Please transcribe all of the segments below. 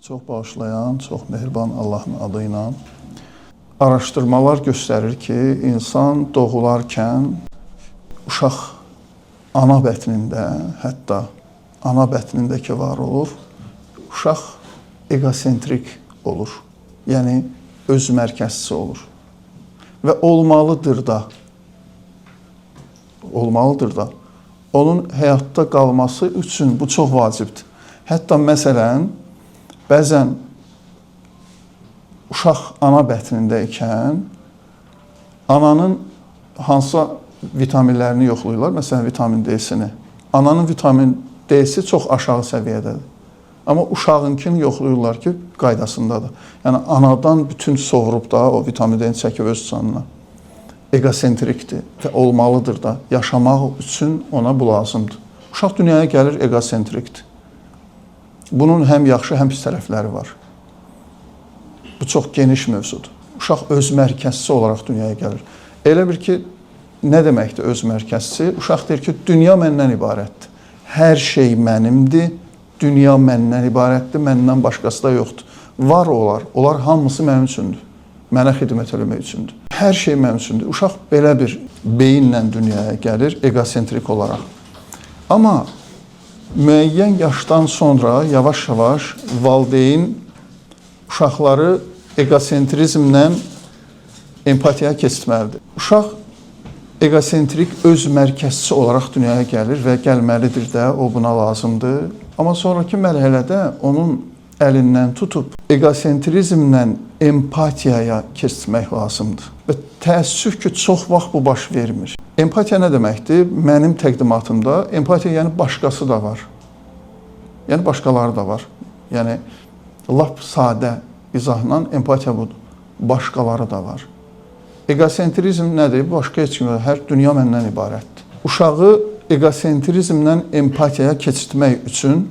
Çox bağışlayan, çox mehriban Allahın adıyla. Araşdırmalar göstərir ki, insan doğularkən uşaq ana bətnində, hətta ana bətnindəki var olur, uşaq egosentrik olur. Yəni, öz mərkəzçi olur. Və olmalıdır da. Onun həyatda qalması üçün bu çox vacibdir. Hətta məsələn, bəzən uşaq ana bətnində ikən ananın hansısa vitaminlərini yoxlayırlar, məsələn, vitamin D-sini. Ananın vitamin D-si çox aşağı səviyyədədir. Amma uşağınkini yoxlayırlar ki, qaydasındadır. Yəni, anadan bütün soğurub da o vitamin D-ni çəkib öz canına. Egosentrikdir və olmalıdır da. Yaşamaq üçün ona bu lazımdır. Uşaq dünyaya gəlir, egosentrikdir. Bunun həm yaxşı, həm pis tərəfləri var. Bu çox geniş mövzudur. Uşaq öz mərkəzçi olaraq dünyaya gəlir. Elə bir ki, nə deməkdir öz mərkəzçi? Uşaq deyir ki, dünya məndən ibarətdir. Hər şey mənimdir, dünya məndən ibarətdir, məndən başqası da yoxdur. Var onlar hamısı mənim üçündür. Mənə xidmət eləmək üçündür. Hər şey mənim üçündür. Uşaq belə bir beyinlə dünyaya gəlir, egosentrik olaraq. Amma müəyyən yaşdan sonra yavaş-yavaş valideyn uşaqları egosentrizmlə empatiyaya keçirməlidir. Uşaq egosentrik öz mərkəzçi olaraq dünyaya gəlir və gəlməlidir də, o buna lazımdır. Amma sonraki mərhələdə onun əlindən tutub egosentrizmlə empatiyaya keçirmək lazımdır. Və təəssüf ki, çox vaxt bu baş vermir. Empatiya nə deməkdir? Mənim təqdimatımda empatiya yəni başqası da var. Yəni başqaları da var. Yəni lap sadə izahla empatiya budur. Başqaları da var. Egosentrizm nədir? Başqa heç kim yox. Hər dünya məndən ibarətdir. Uşağı egosentrizmlə empatiyaya keçirtmək üçün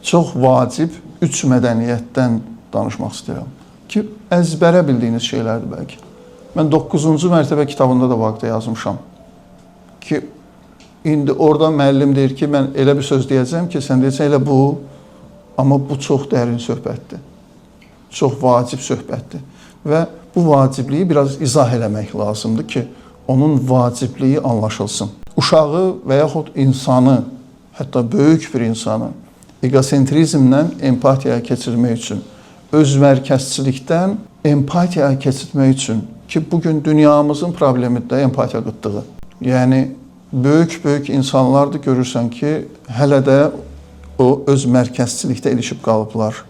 çox vacib 3 mədəniyyətdən danışmaq istəyirəm. Ki, əzbərə bildiyiniz şeylərdir bəlkə. Mən 9-cu mərtəbə kitabında da vaxtda yazmışam. Ki, indi orada müəllim deyir ki, mən elə bir söz deyəcəm ki, sən deyəcəksən elə bu, amma bu çox dərin söhbətdir. Çox vacib söhbətdir. Və bu vacibliyi biraz izah eləmək lazımdır ki, onun vacibliyi anlaşılsın. Uşağı və yaxud insanı, hətta böyük bir insanı egosentrizmlə empatiyaya keçirmək üçün, öz mərkəzçilikdən empatiyaya keçirmək üçün ki, bugün dünyamızın problemidir də empatiya qıtlığı. Yəni, böyük insanlardır görürsən ki, hələ də o öz mərkəzçilikdə ilişib qalıblar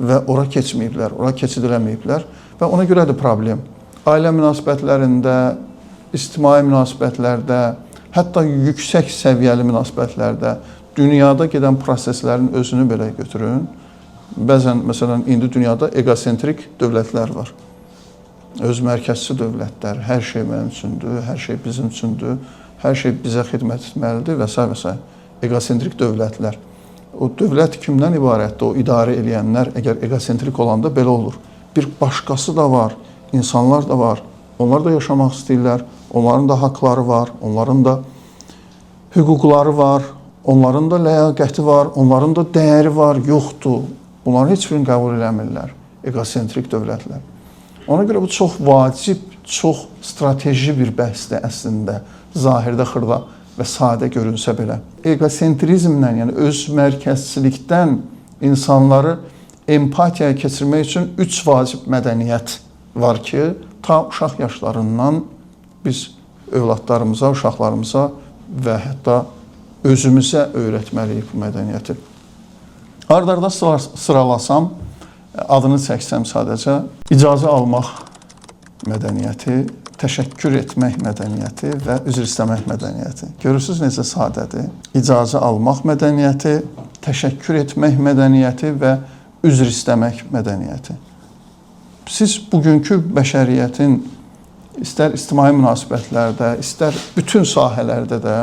və ora keçməyiblər, ora keçidiləməyiblər və ona görədir problem. Ailə münasibətlərində, ictimai münasibətlərdə, hətta yüksək səviyyəli münasibətlərdə, dünyada gedən proseslərin özünü belə götürün. Bəzən, məsələn, indi dünyada egosentrik dövlətlər var. Öz mərkəzçi dövlətlər, hər şey mənim üçündür, hər şey bizim üçündür, hər şey bizə xidmət etməlidir və s. Egosentrik dövlətlər. O dövlət kimdən ibarətdir? O idarə edənlər əgər egosentrik olanda belə olur. Bir başqası da var, insanlar da var. Onlar da yaşamaq istəyirlər, onların da haqları var, onların da hüquqları var, onların da ləyaqəti var, onların da dəyəri var, yoxdur. Bunların heç birini qəbul eləmirlər, egosentrik dövlətlər. Ona görə bu çox vacib, çox strateji bir bəhsdir əslində, zahirdə xırda və sadə görünsə belə. Egosentrizmlə, yəni öz mərkəzçilikdən insanları empatiyaya keçirmək üçün 3 vacib mədəniyyət var ki, ta uşaq yaşlarından biz övladlarımıza, uşaqlarımıza və hətta özümüzə öyrətməliyik bu mədəniyyəti. Arda-arda sıralasam, adını çəksəm sadəcə, icazə almaq mədəniyyəti, təşəkkür etmək mədəniyyəti və üzr istəmək mədəniyyəti. Görürsünüz necə sadədir? İcazə almaq mədəniyyəti, təşəkkür etmək mədəniyyəti və üzr istəmək mədəniyyəti. Siz bugünkü bəşəriyyətin istər ictimai münasibətlərdə, istər bütün sahələrdə də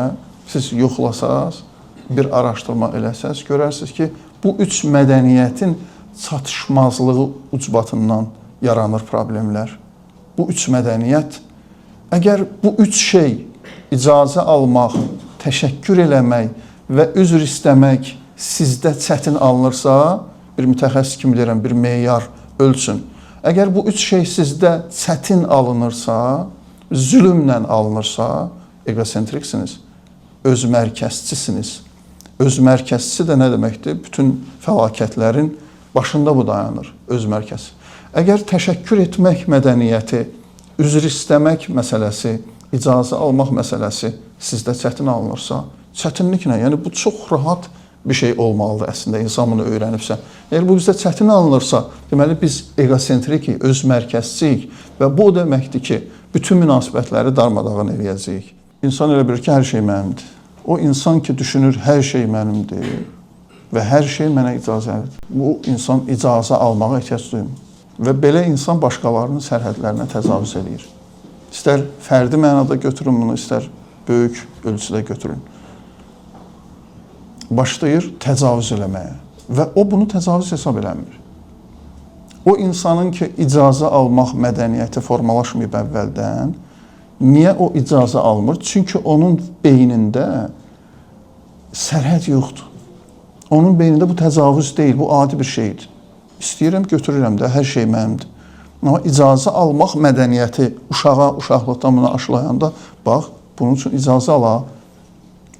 siz yoxlasaz, bir araşdırma eləsəz, görərsiniz ki, bu 3 mədəniyyətin çatışmazlığı ucbatından yaranır problemlər. Bu 3 mədəniyyət, əgər bu 3 şey icazə almaq, təşəkkür eləmək və üzr istəmək sizdə çətin alınırsa, bir mütəxəssis kimi deyirəm, bir meyar ölçün. Əgər bu üç şey sizdə çətin alınırsa, zülmlə alınırsa, egosentriksiniz, özmərkəzçisiniz. Özmərkəzçisi də nə deməkdir? Bütün fəlakətlərin başında bu dayanır, özmərkəz. Əgər təşəkkür etmək mədəniyyəti, üzr istəmək məsələsi, icazə almaq məsələsi sizdə çətin alınırsa, çətinliklə, yəni bu çox rahat bir şey olmalıdır əslində, insan bunu öyrənibsə. Əgər bu bizdə çətin alınırsa, deməli biz egosentrikik, özmərkəzçiyik və bu o deməkdir ki, bütün münasibətləri darmadağın eləyəcəyik. İnsan elə bilir ki, hər şey mənimdir. O insan ki, düşünür, hər şey mənimdir və hər şey mənə icazəlidir. Bu insan icazə almağa ehtiyac duymur. Və belə insan başqalarının sərhədlərinə təcavüz edir. İstər fərdi mənada götürün bunu, istər böyük ölçüdə götürün. Başlayır təcavüz eləməyə və o bunu təcavüz hesab eləmir. O insanın ki, icazə almaq mədəniyyəti formalaşmayıb əvvəldən, niyə o icazə almır? Çünki onun beynində sərhəd yoxdur. Onun beynində bu təcavüz deyil, bu adi bir şeydir. İstəyirəm, götürürəm də, hər şey mənimdir. Amma icazə almaq mədəniyyəti uşaqlıqdan bunu aşılayanda, bax, bunun üçün icazə ala.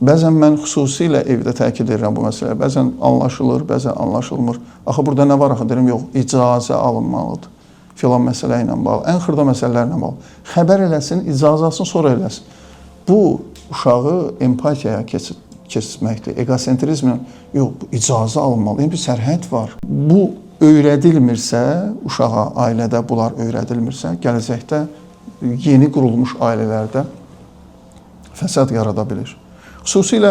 Bəzən mən xüsusilə evdə təkid edirəm bu məsələyə. Bəzən anlaşılır, bəzən anlaşılmır. Axı, burada nə var axı? Deyirəm, yox, icazə alınmalıdır. Filan məsələ ilə bağlı, ən xırda məsələlərlə bağlı. Xəbər eləsin, icazəsini sonra eləsin. Bu, uşağı empatiyaya keçməkdir. Egosentrizmlə, yox, bu icazə alınmalı. Yəni, bir sərhəd var. Bu, öyrədilmirsə, uşağa, ailədə bunlar öyrədilmirsə, gələcəkdə yeni qurulmuş ailələrdə fəsad yarada bilir. Xüsusilə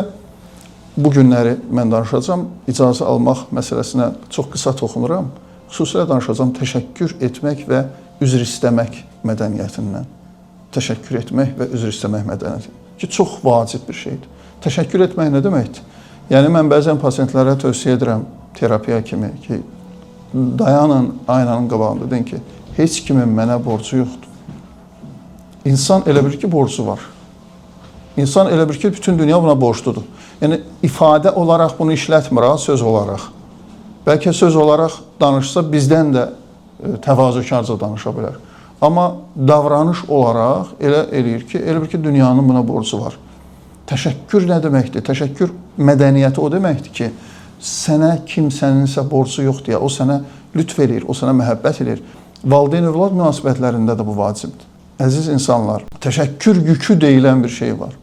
bu günləri mən danışacağam, icazə almaq məsələsinə çox qısa toxunuram. Xüsusilə danışacağım təşəkkür etmək və üzr istəmək mədəniyyətindən. Təşəkkür etmək və üzr istəmək mədəniyyəti ki, çox vacib bir şeydir. Təşəkkür etmək nə deməkdir? Yəni, mən bəzən pasientlərə tövsiyə edirəm terapiya kimi ki, dayanın aynanın qabağında, deyin ki, heç kimin mənə borcu yoxdur. İnsan elə bilir ki, borcu var. İnsan elə bilir ki, bütün dünya buna borcludur. Yəni, ifadə olaraq bunu işlətmir, söz olaraq. Bəlkə söz olaraq danışsa, bizdən də təvazökarca danışa bilər. Amma davranış olaraq elə eləyir ki, elə bilir ki, dünyanın buna borcu var. Təşəkkür nə deməkdir? Təşəkkür mədəniyyəti o deməkdir ki, sənə kimsəninsə borcu yox deyə, o sənə lütf edir, o sənə məhəbbət edir. Valideyn-övlad münasibətlərində də bu vacibdir. Əziz insanlar, təşəkkür yükü deyilən bir şey var.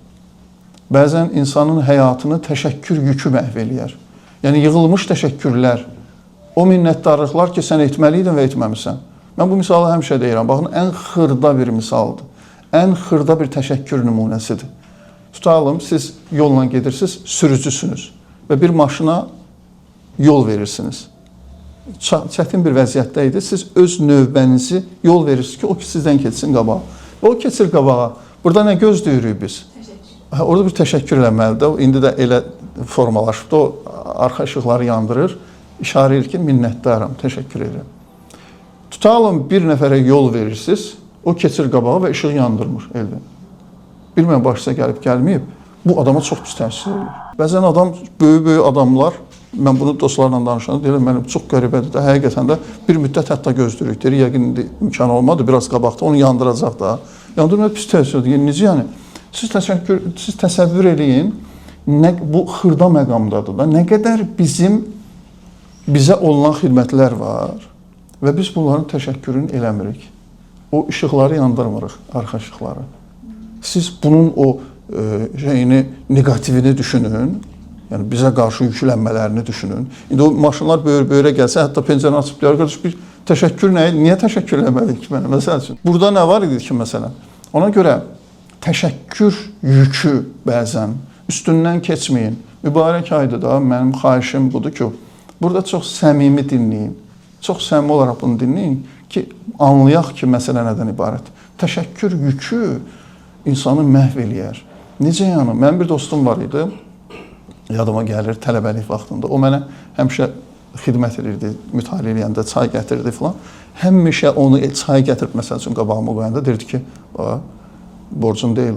Bəzən insanın həyatını təşəkkür yükü məhv eləyər. Yəni, yığılmış təşəkkürlər, o minnətdarlıqlar ki, sən etməliydin və etməmisən. Mən bu misalı həmişə deyirəm, baxın, ən xırda bir misaldır. Ən xırda bir təşəkkür nümunəsidir. Tutalım, siz yolla gedirsiniz, sürücüsünüz və bir maşına yol verirsiniz. Çətin bir vəziyyətdə idi. Siz öz növbənizi yol verirsiniz ki, o ki sizdən keçsin qabağa. Və o keçir qabağa. Burada nə gözləyirik biz? Orada bir təşəkkür eləməlidir. İndi də elə formalaşıbdır. O, arxa işıqları yandırır. İşarə edir ki, minnətdaram, təşəkkür edirəm. Tutalım, bir nəfərə yol verirsiniz. O keçir qabağa və işıq yandırmır eldən. Bilmən başına gəlib gəlməyib. Bu adama çox pis təsir edir. Bəzən adam, böyük adamlar, mən bunu dostlarla danışanda deyirəm, mənim çox qəribədir də, həqiqətən də bir müddət hətta gözləyirik. Deyir, yəqin imkan olmadı, biraz qabaqda onu yandıracaq da. Yandırmaya pis təsir edir. Necə yəni? Siz təsəvvür eləyin, bu xırda məqamdadır da, nə qədər bizə olunan xidmətlər var və biz bunların təşəkkürünü eləmirik. O işıqları yandırmırıq, arxa işıqları. Siz bunun o şeyini, negativini düşünün, yəni bizə qarşı yüklənmələrini düşünün. İndi o maşınlar böyrə gəlsə, hətta pəncərəni açıb deyər, qardaş, bir təşəkkür nə idi? Niyə təşəkkür eləməliyik ki mənə? Məsəl üçün, burada nə var idi ki, məsələn? Ona görə təşəkkür yükü bəzən üstündən keçməyin. Mübarək ayda da mənim xahişim budur ki, burada çox səmimi dinləyin. Çox səmimi olaraq bunu dinləyin ki, anlayaq ki, məsələ nədən ibarət. Təşəkkür yükü insanı məhv eləyər. Necə yəni? Mənim bir dostum var idi, yadıma gəlir tələbəlik vaxtında. O mənə həmişə xidmət edirdi, mütaliə eləyəndə çay gətirdi filan. Həmişə onu çay gətirib, məsəl üçün qabağıma qoyanda deyirdi ki, borcum deyil,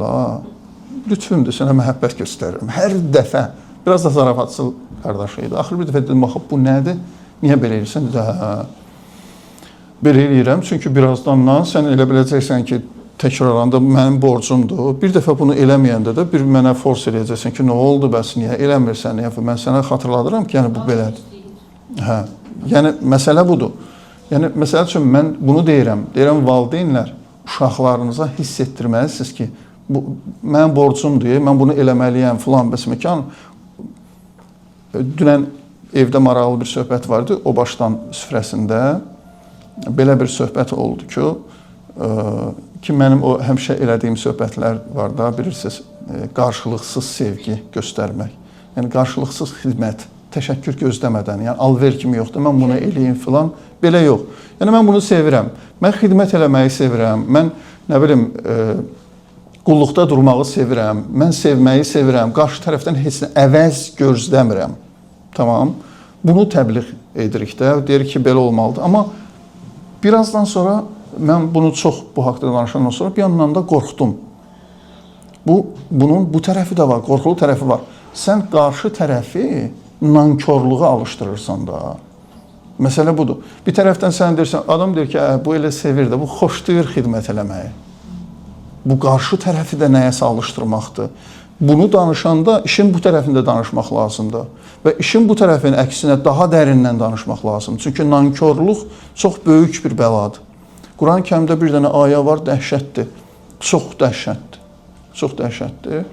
lütfümdür, sənə məhəbbət göstərirəm. Hər dəfə, biraz da zarafatçıl qardaşı idi. Axır bir dəfə dedim, baxıb, bu nədir? Niyə belə edirsən? Belə eləyirəm, çünki birazdandan sən elə biləcəksən ki, təkrarında mənim borcumdur. Bir dəfə bunu eləməyəndə də bir mənə force eləyəcəksən ki, nə oldu bəs, niyə eləmirsən? Mən sənə xatırladıram ki, yəni bu belədir. Hə, yəni məsələ budur. Yəni məsəl üçün mən bunu deyirəm valideynlər uşaqlarınıza hiss etdirməlisiniz ki, bu mənim borcumdur, mən bunu eləməliyəm filan bəs məkan. Dünən evdə maraqlı bir söhbət vardı, o başdan süfrəsində belə bir söhbət oldu ki, mənim o həmişə elədiyim söhbətlər var da, bilirsiniz, qarşılıqsız sevgi göstərmək. Yəni qarşılıqsız xidmət, təşəkkür gözləmədən, yəni alver kimi yoxdur, mən bunu eləyim filan, belə yox. Yəni mən bunu sevirəm, mən xidmət eləməyi sevirəm, mən nə bilim, qulluqda durmağı sevirəm, mən sevməyi sevirəm, qarşı tərəfdən heç nə əvəz gözləmirəm. Tamam, bunu təbliğ edirik də, deyirik ki, belə olmalıdır. Amma birazdan sonra mən bunu çox bu haqda danışandan sonra bir yandan da qorxdum. Bunun bu tərəfi də var, qorxulu tərəfi var. Sən qarşı tərəfi nankorluğa alışdırırsan da. Məsələ budur. Bir tərəfdən sən deyirsən, adam deyir ki, bu elə sevir də, bu xoşlayır xidmət eləməyi. Bu qarşı tərəfi də nəyəsə alışdırmaqdır. Bunu danışanda işin bu tərəfində danışmaq lazımdır. Və işin bu tərəfinin əksinə daha dərindən danışmaq lazımdır. Çünki nankorluq çox böyük bir bəladır. Quran-ı Kərimdə bir dənə ayə var, dəhşətdir. Çox dəhşətdir. Çox dəhşətdir.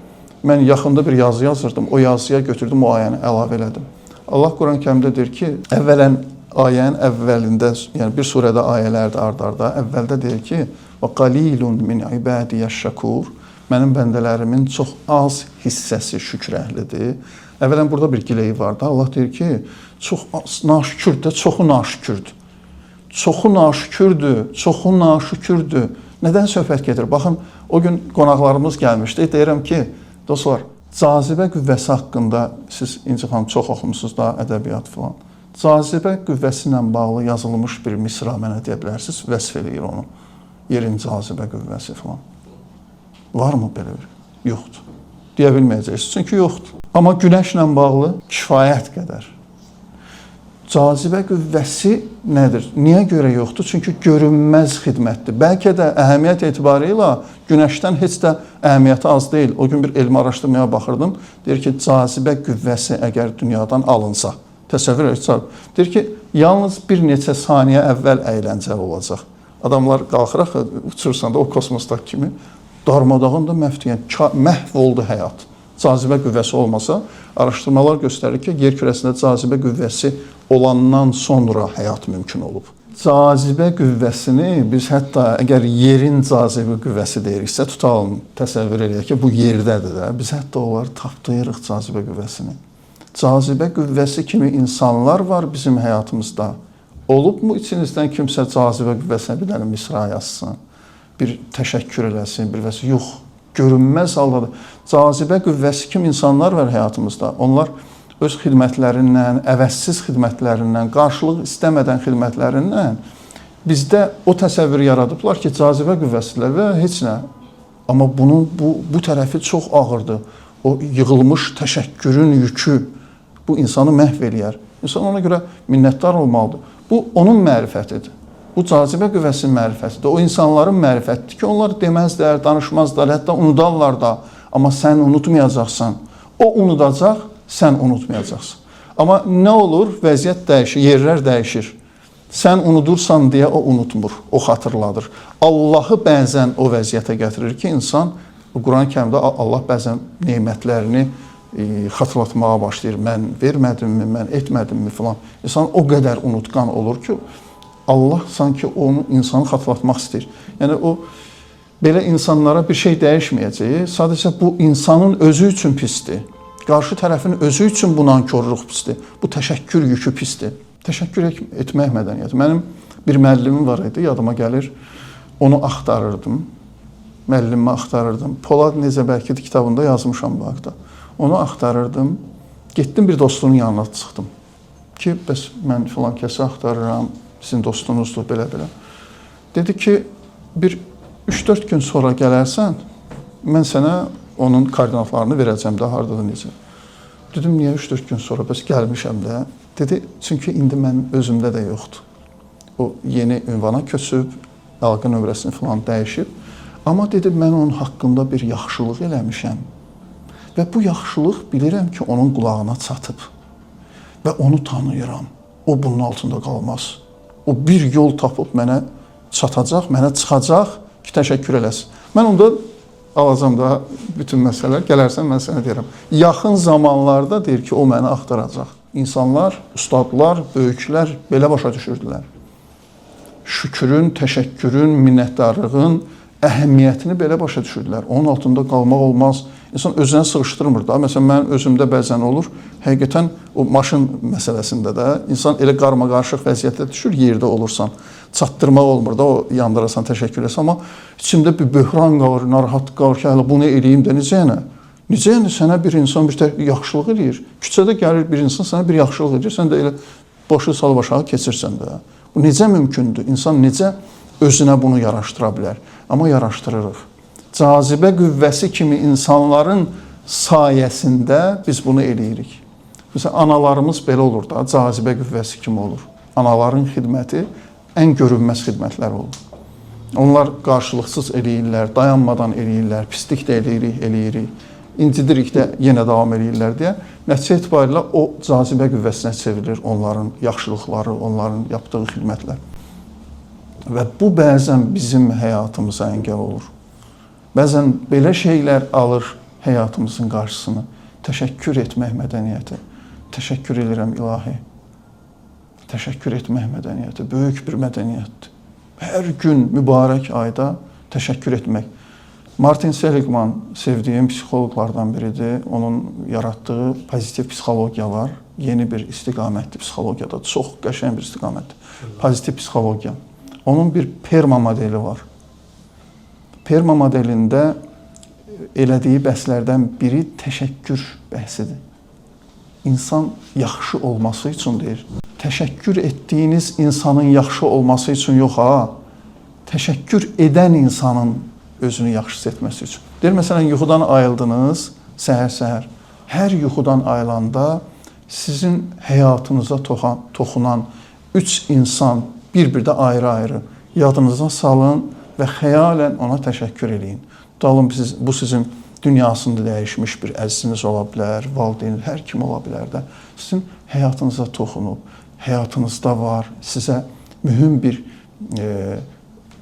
Mən yaxında bir yazı yazırdım, o yazıya götürdüm, o ayəni əlavə elədim. Allah Quran-ı Kərimdə deyir ki, əvvələn ayənin əvvəlində, yəni bir surədə ayələrdə ard-arda, əvvəldə deyir ki, وَقَلِيلٌ مِنْ عِبَادِيَ الشَّكُورِ Mənim bəndələrimin çox az hissəsi şükür əhlidir. Əvvələn burada bir gileyi var da, Allah deyir ki, çox naşükürdür, çoxu naşükürdür. Çoxu naşükürdür, çoxu naşükürdür. Nədən söhbət gedir? Baxın, o gün qonaqlarımız gəlmişdi. Deyirəm ki, dostlar, cazibə qüvvəsi haqqında siz İnci xanım çox oxumusunuz da, ədəbiyyat falan. Cazibə qüvvəsi ilə bağlı yazılmış bir misra mənə deyə bilərsiniz, vəsf eləyir onu. Yerin cazibə qüvvəsi falan. Varmı belə bir? Yoxdur. Deyə bilməyəcəksiniz, çünki yoxdur. Amma günəşlə bağlı kifayət qədər. Cazibə qüvvəsi nədir? Niyə görə yoxdur? Çünki görünməz xidmətdir. Bəlkə də əhəmiyyət etibarıyla günəşdən heç də əhəmiyyəti az deyil. O gün bir elmi araşdırmaya baxırdım. Deyir ki, cazibə qüvvəsi əgər dünyadan alınsa, təsəvvür edin. Deyir ki, yalnız bir neçə saniyə əvvəl əyləncəli olacaq. Adamlar qalxıraq, uçursan da o kosmosdakı kimi darmadağın da məhv oldu həyat. Cazibə qüvvəsi olmasa, araşdırmalar göstərir ki, yer kürəsində cazibə qüvvəsi olandan sonra həyat mümkün olub. Cazibə qüvvəsini biz hətta əgər yerin cazibə qüvvəsi deyiriksə, tutalım, təsəvvür edək ki, bu yerdədir də. Biz hətta onları tapdayırıq cazibə qüvvəsini. Cazibə qüvvəsi kimi insanlar var bizim həyatımızda. Olubmu içinizdən kimsə cazibə qüvvəsinə bir dənə misra yazsın? Bir təşəkkür eləsin, bir vəsə, yox, görünməz haldadır. Cazibə qüvvəsi kimi insanlar var həyatımızda. Onlar öz xidmətlərindən, əvəzsiz xidmətlərindən, qarşılıq istəmədən xidmətlərindən bizdə o təsəvvürü yaradıblar ki, cazibə qüvvəsidirlər və heç nə. Amma bunun bu tərəfi çox ağırdır. O yığılmış təşəkkürün yükü bu insanı məhv eləyər. İnsan ona görə minnətdar olmalıdır. Bu onun mərifətidir. Bu cazibə qüvvəsinin mərifətidir. O insanların mərifətidir ki, onlar deməzlər, danışmazlar, hətta unudarlar da. Amma sən unutmayacaqsan. O unudacaq, sən unutmayacaqsan. Amma nə olur? Vəziyyət dəyişir, yerlər dəyişir. Sən unudursan deyə o unutmur, o xatırladır. Allahı bəzən o vəziyyətə gətirir ki, insan, Quran-ı Kərimdə Allah bəzən nemətlərini xatırlatmağa başlayır. Mən vermədimmi, mən etmədimmi filan. İnsan o qədər unutqan olur ki, Allah sanki onu insanı xatırlatmaq istəyir. Yəni o belə insanlara bir şey dəyişməyəcək. Sadəcə bu insanın özü üçün pisdir. Qarşı tərəfin özü üçün bu nankorluq pisdir. Bu təşəkkür yükü pisdir. Təşəkkür etmək mədəniyyəti. Mənim bir müəllimim var idi, yadıma gəlir. Onu axtarırdım. Müəllimimi axtarırdım. Polad necə bəlkə kitabında yazmışam bu haqda. Onu axtarırdım. Getdim bir dostunun yanına çıxdım. Ki, bəs mən filan kəsi axtarıram. Sizin dostunuzdur, belə-belə. Dedi ki, bir 3-4 gün sonra gələrsən, mən sənə onun koordinatlarını verəcəm də, haradadır, necə. Dedim, niyə 3-4 gün sonra bəs gəlmişəm də? Dedi, çünki indi mən özümdə də yoxdur. O yeni ünvana köçüb, əlaqə nömrəsini falan dəyişib. Amma dedi, mən onun haqqında bir yaxşılıq eləmişəm. Və bu yaxşılıq bilirəm ki, onun qulağına çatıb. Və onu tanıyıram. O bunun altında qalmaz. O bir yol tapıb mənə çatacaq, mənə çıxacaq ki, təşəkkür eləsin. Mən onda alacam da bütün məsələlər, gələrsən mən sənə deyirəm. Yaxın zamanlarda deyir ki, o məni axtaracaq. İnsanlar, ustadlar, böyüklər belə başa düşürdülər. Şükrün, təşəkkürün, minnətdarlığın əhəmiyyətini belə başa düşürdülər. Onun altında qalmaq olmaz. İnsan özünə sığışdırmır da. Məsələn, mən özümdə bəzən olur, həqiqətən o maşın məsələsində də insan elə qarmaqarışıq vəziyyətdə düşür, yerdə olursan. Çatdırmaq olmur da, o yandırasan, təşəkkür etsən. Amma içimdə bir böhran qalır, narahat qalır ki, hələ bunu eləyim də necə yəni? Necə yəni sənə bir insan bir yaxşılıq eləyir? Küçədə gəlir bir insan sənə bir yaxşılıq eləyir, sən də elə başı salı aşağı keçirsən də. Bu necə mümkündür? İnsan necə özünə bunu yaraşdıra bilər? Amma yaraşdırırıq. Cazibə qüvvəsi kimi insanların sayəsində biz bunu eləyirik. Məsələn, analarımız belə olur da, cazibə qüvvəsi kimi olur. Anaların xidməti ən görünməz xidmətlər olur. Onlar qarşılıqsız eləyirlər, dayanmadan eləyirlər, pislik də eləyirik, incidirik də yenə davam eləyirlər deyə. Nəticə etibarilə o cazibə qüvvəsinə çevrilir onların yaxşılıqları, onların yapdığı xidmətlər. Və bu bəzən bizim həyatımıza əngəl olur. Bəzən belə şeylər alır həyatımızın qarşısını. Təşəkkür etmək mədəniyyəti. Təşəkkür edirəm ilahi. Təşəkkür etmək mədəniyyəti böyük bir mədəniyyətdir. Hər gün mübarək ayda təşəkkür etmək. Martin Seligman sevdiyim psixoloqlardan biridir. Onun yaratdığı pozitiv psixologiya var. Yeni bir istiqamətli psixologiyada. Çox qəşəng bir istiqamətdir. Pozitiv psixologiya. Onun bir PERMA modeli var. PERMA modelində elədiyi bəhslərdən biri təşəkkür bəhsidir. İnsan yaxşı olması üçün deyir. Təşəkkür etdiyiniz insanın yaxşı olması üçün yox ha. Təşəkkür edən insanın özünü yaxşı hiss etməsi üçün. Deyir, məsələn, yuxudan ayıldınız səhər-səhər. Hər yuxudan ayılanda sizin həyatınıza toxunan 3 insan bir-bir də ayrı-ayrı yadınıza salın və xəyalən ona təşəkkür eləyin. Dalın, bu sizin dünyasında dəyişmiş bir əziziniz ola bilər, valideyn, hər kim ola bilər də. Sizin həyatınıza toxunub, həyatınızda var, sizə mühüm bir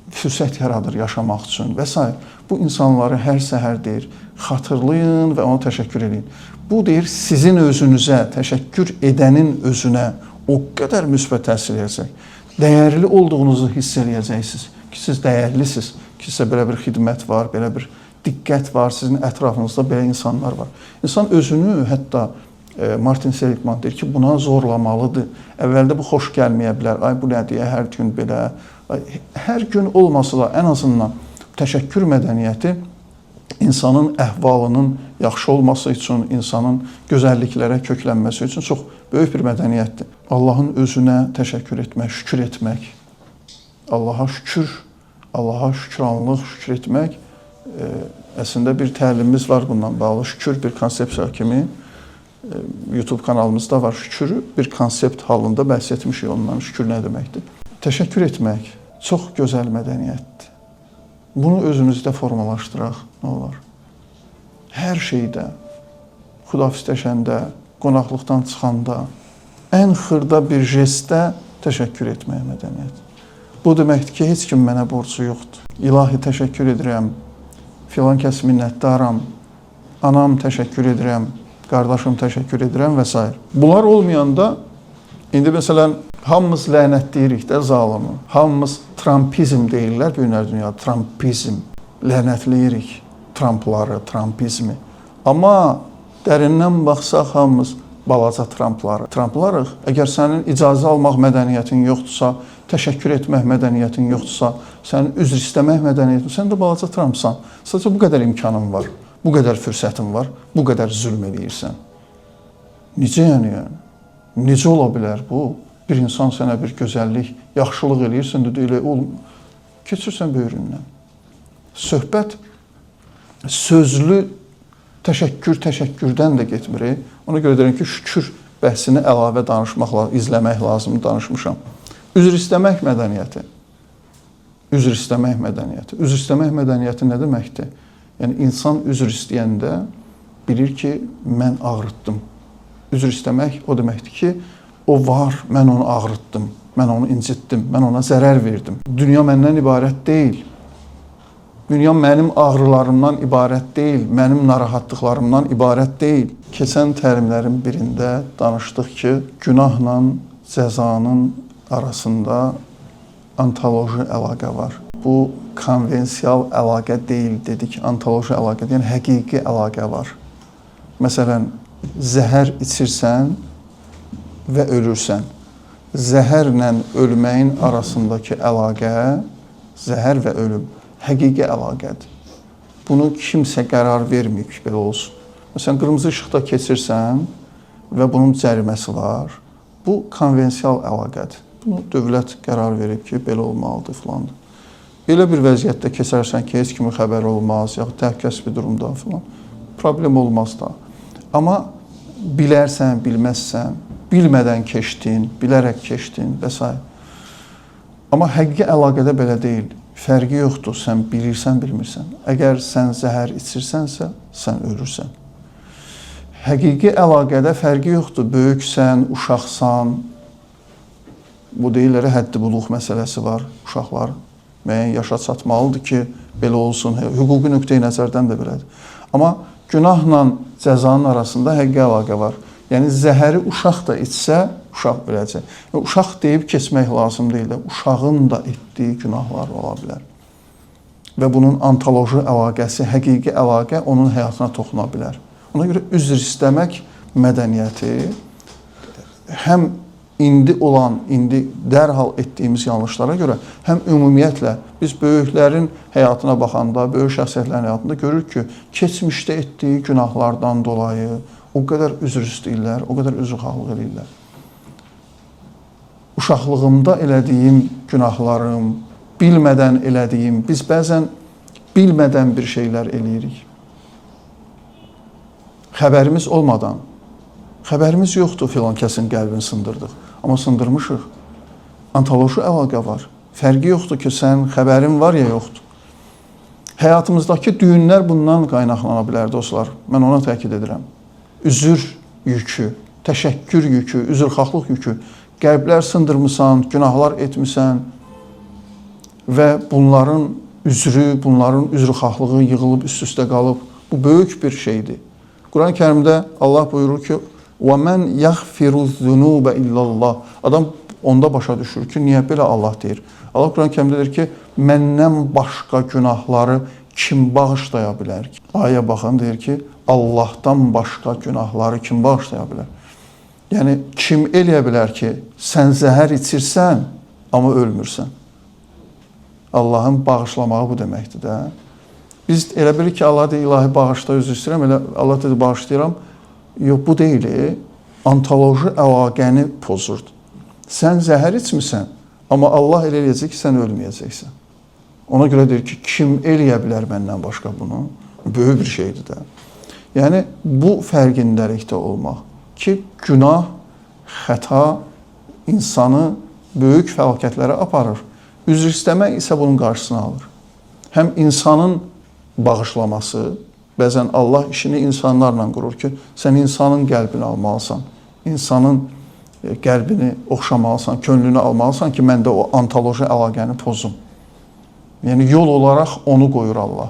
fürsət yaradır yaşamaq üçün və s. Bu insanları hər səhər deyir, xatırlayın və ona təşəkkür edin. Bu deyir, sizin özünüzə, təşəkkür edənin özünə o qədər müsbət təsir edəcək. Dəyərli olduğunuzu hiss eləyəcəksiniz ki, siz dəyərlisiniz, ki, sizə belə bir xidmət var, belə bir diqqət var, sizin ətrafınızda belə insanlar var. İnsan özünü, hətta Martin Seligman deyir ki, buna zorlamalıdır. Əvvəldə bu xoş gəlməyə bilər. Ay, bu nədir, hər gün belə. Hər gün olmasa da ən azından təşəkkür mədəniyyəti insanın əhvalının yaxşı olması üçün, insanın gözəlliklərə köklənməsi üçün çox böyük bir mədəniyyətdir. Allahın özünə təşəkkür etmək, şükür etmək, Allaha şükür, Allaha şükranlıq, şükür etmək. Əslində bir təlimimiz var bundan bağlı. Şükür bir konsepsiya kimi YouTube kanalımızda var. Şükürü bir konsept halında bəhs etmişik ondan. Şükür nə deməkdir? Təşəkkür etmək çox gözəl mədəniyyətdir. Bunu özümüzdə formalaşdıraq, nə olar? Hər şeydə, xudafisləşəndə, qonaqlıqdan çıxanda, ən xırda bir jestdə təşəkkür etməyə mədəniyyət. Bu deməkdir ki, heç kim mənə borcu yoxdur. İlahi təşəkkür edirəm, filan kəs minnətdaram, anam təşəkkür edirəm, qardaşım təşəkkür edirəm və s. Bunlar olmayanda, indi məsələn, hamımız lənətləyirik də zalımı. Hamımız Trumpizm deyirlər günlər dünyada. Trumpizm. Lənətləyirik Trumpları, Trumpizmi. Amma dərindən baxsaq hamımız balaca Trumpları. Trumplarıq. Əgər sənin icazə almaq mədəniyyətin yoxdursa, təşəkkür etmək mədəniyyətin yoxdursa, sənin üzr istəmək mədəniyyətin, sən də balaca Trumpsan. Sadəcə bu qədər imkanın var, bu qədər fürsətin var, bu qədər zülm eləyirsən. Necə yəni? Necə ola bilər bu? Bir insan sənə bir gözəllik, yaxşılıq eləyirsən, elə keçirsən böyründən. Söhbət sözlü təşəkkürdən də getmir. Ona görə deyirəm ki, şükür bəhsini əlavə danışmaqla, izləmək lazımdır, danışmışam. Üzr istəmək mədəniyyəti. Üzr istəmək mədəniyyəti. Üzr istəmək mədəniyyəti nə deməkdir? Yəni, insan üzr istəyəndə bilir ki, mən ağrıtdım. Üzr istəmək o deməkdir ki, o var, mən onu ağrıtdım, mən onu incitdim, mən ona zərər verdim. Dünya məndən ibarət deyil. Dünya mənim ağrılarımdan ibarət deyil, mənim narahatlıqlarımdan ibarət deyil. Keçən təlimlərin birində danışdıq ki, günahla cəzanın arasında ontoloji əlaqə var. Bu, konvensial əlaqə deyil, dedik, ontoloji əlaqə, yəni həqiqi əlaqə var. Məsələn, zəhər içirsən və ölürsən. Zəhərlə ölməyin arasındakı əlaqə, zəhər və ölüm, həqiqi əlaqədir. Bunu kimsə qərar verməyib ki, belə olsun. Məsələn, qırmızı işıqda keçirsən və bunun cəriməsi var. Bu, konvensial əlaqədir. Bunu dövlət qərar verib ki, belə olmalıdır, filandır. Elə bir vəziyyətdə keçərsən ki, heç kimin xəbəri olmaz, yaxud təhlükəsiz durumda filan, problem olmaz da. Amma bilərsən, bilməzsən, bilmədən keçdin, bilərək keçdin və s. Amma həqiqi əlaqədə belə deyil. Fərqi yoxdur, sən bilirsən, bilmirsən. Əgər sən zəhər içirsənsə, sən ölürsən. Həqiqi əlaqədə fərqi yoxdur, böyüksən, uşaqsan. Bu deyirlər, həddi buluğ məsələsi var, uşaqlar müəyyən yaşa çatmalıdır ki, belə olsun, hüquqi nöqteyi nəzərdən də belədir. Amma günahla cəzanın arasında həqiqi əlaqə var. Yəni, zəhəri uşaq da içsə, uşaq öləcək. Uşaq deyib keçmək lazım deyil də, uşağın da etdiyi günahlar ola bilər. Və bunun ontoloji əlaqəsi, həqiqi əlaqə onun həyatına toxuna bilər. Ona görə üzr istəmək mədəniyyəti həm indi dərhal etdiyimiz yanlışlara görə, həm ümumiyyətlə biz böyüklərin həyatına baxanda, böyük şəxsiyyətlərin həyatında görürük ki, keçmişdə etdiyi günahlardan dolayı o qədər üzr istəyirlər, o qədər üzrxahlıq edirlər. Uşaqlığımda elədiyim günahlarım, bilmədən elədiyim, biz bəzən bilmədən bir şeylər eləyirik. Xəbərimiz olmadan, xəbərimiz yoxdur, filan kəsin qəlbini sındırdıq. Amma sındırmışıq. Ontoloji əlaqə var. Fərqi yoxdur ki, sən xəbərin var ya yoxdur. Həyatımızdakı düyünlər bundan qaynaqlana bilər, dostlar. Mən ona təkid edirəm. Üzr yükü, təşəkkür yükü, üzrxahlıq yükü, qəlblər sındırmısan, günahlar etmisən və bunların üzrü, bunların üzrxahlığı yığılıb üst-üstə qalıb. Bu böyük bir şeydir. Quran-ı Kərimdə Allah buyurur ki, وَمَنْ يَغْفِرُ الذُّنُوبَ إِلَّا اللّٰهِ Adam onda başa düşür ki, niyə belə Allah deyir? Allah Quran-ı Kərimdə deyir ki, məndən başqa günahları kim bağışlaya bilər ki? Aya baxın, deyir ki, Allahdan başqa günahları kim bağışlaya bilər? Yəni, kim eləyə bilər ki, sən zəhər içirsən, amma ölmürsən? Allahın bağışlamağı bu deməkdir də. Biz elə bilir ki, Allah deyir, ilahi bağışla, üzr istəyirəm, elə Allah dedi, bağışlayıram. Yox, bu deyil, ontoloji əlaqəni pozurdu. Sən zəhər içmirsən, amma Allah elə eləyəcək ki, sən ölməyəcəksən. Ona görə deyir ki, kim eləyə bilər məndən başqa bunu? Böyük bir şeydir də. Yəni, bu fərqindəlikdə olmaq ki, günah, xəta insanı böyük fəlakətlərə aparır. Üzr istəmək isə bunun qarşısını alır. Həm insanın bağışlaması, bəzən Allah işini insanlarla qurur ki, sən insanın qəlbini almalısan, insanın qəlbini oxşamalısan, könlünü almalısan ki, mən də o ontoloji əlaqəni pozum. Yəni, yol olaraq onu qoyur Allah.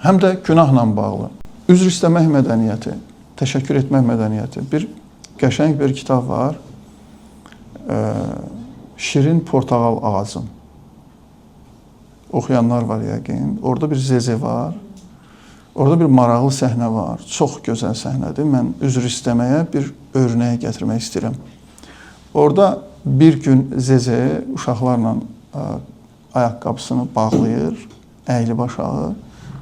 Həm də günahla bağlı. Üzr istəmək mədəniyyəti, təşəkkür etmək mədəniyyəti. Bir qəşəng bir kitab var, Şirin Portağal Ağacım. Oxuyanlar var yəqin. Orada bir zeze var. Orada bir maraqlı səhnə var, çox gözəl səhnədir. Mən üzr istəməyə bir örnək gətirmək istəyirəm. Orada bir gün Zeze uşaqlarla ayaqqabısını bağlayır, əyilib aşağı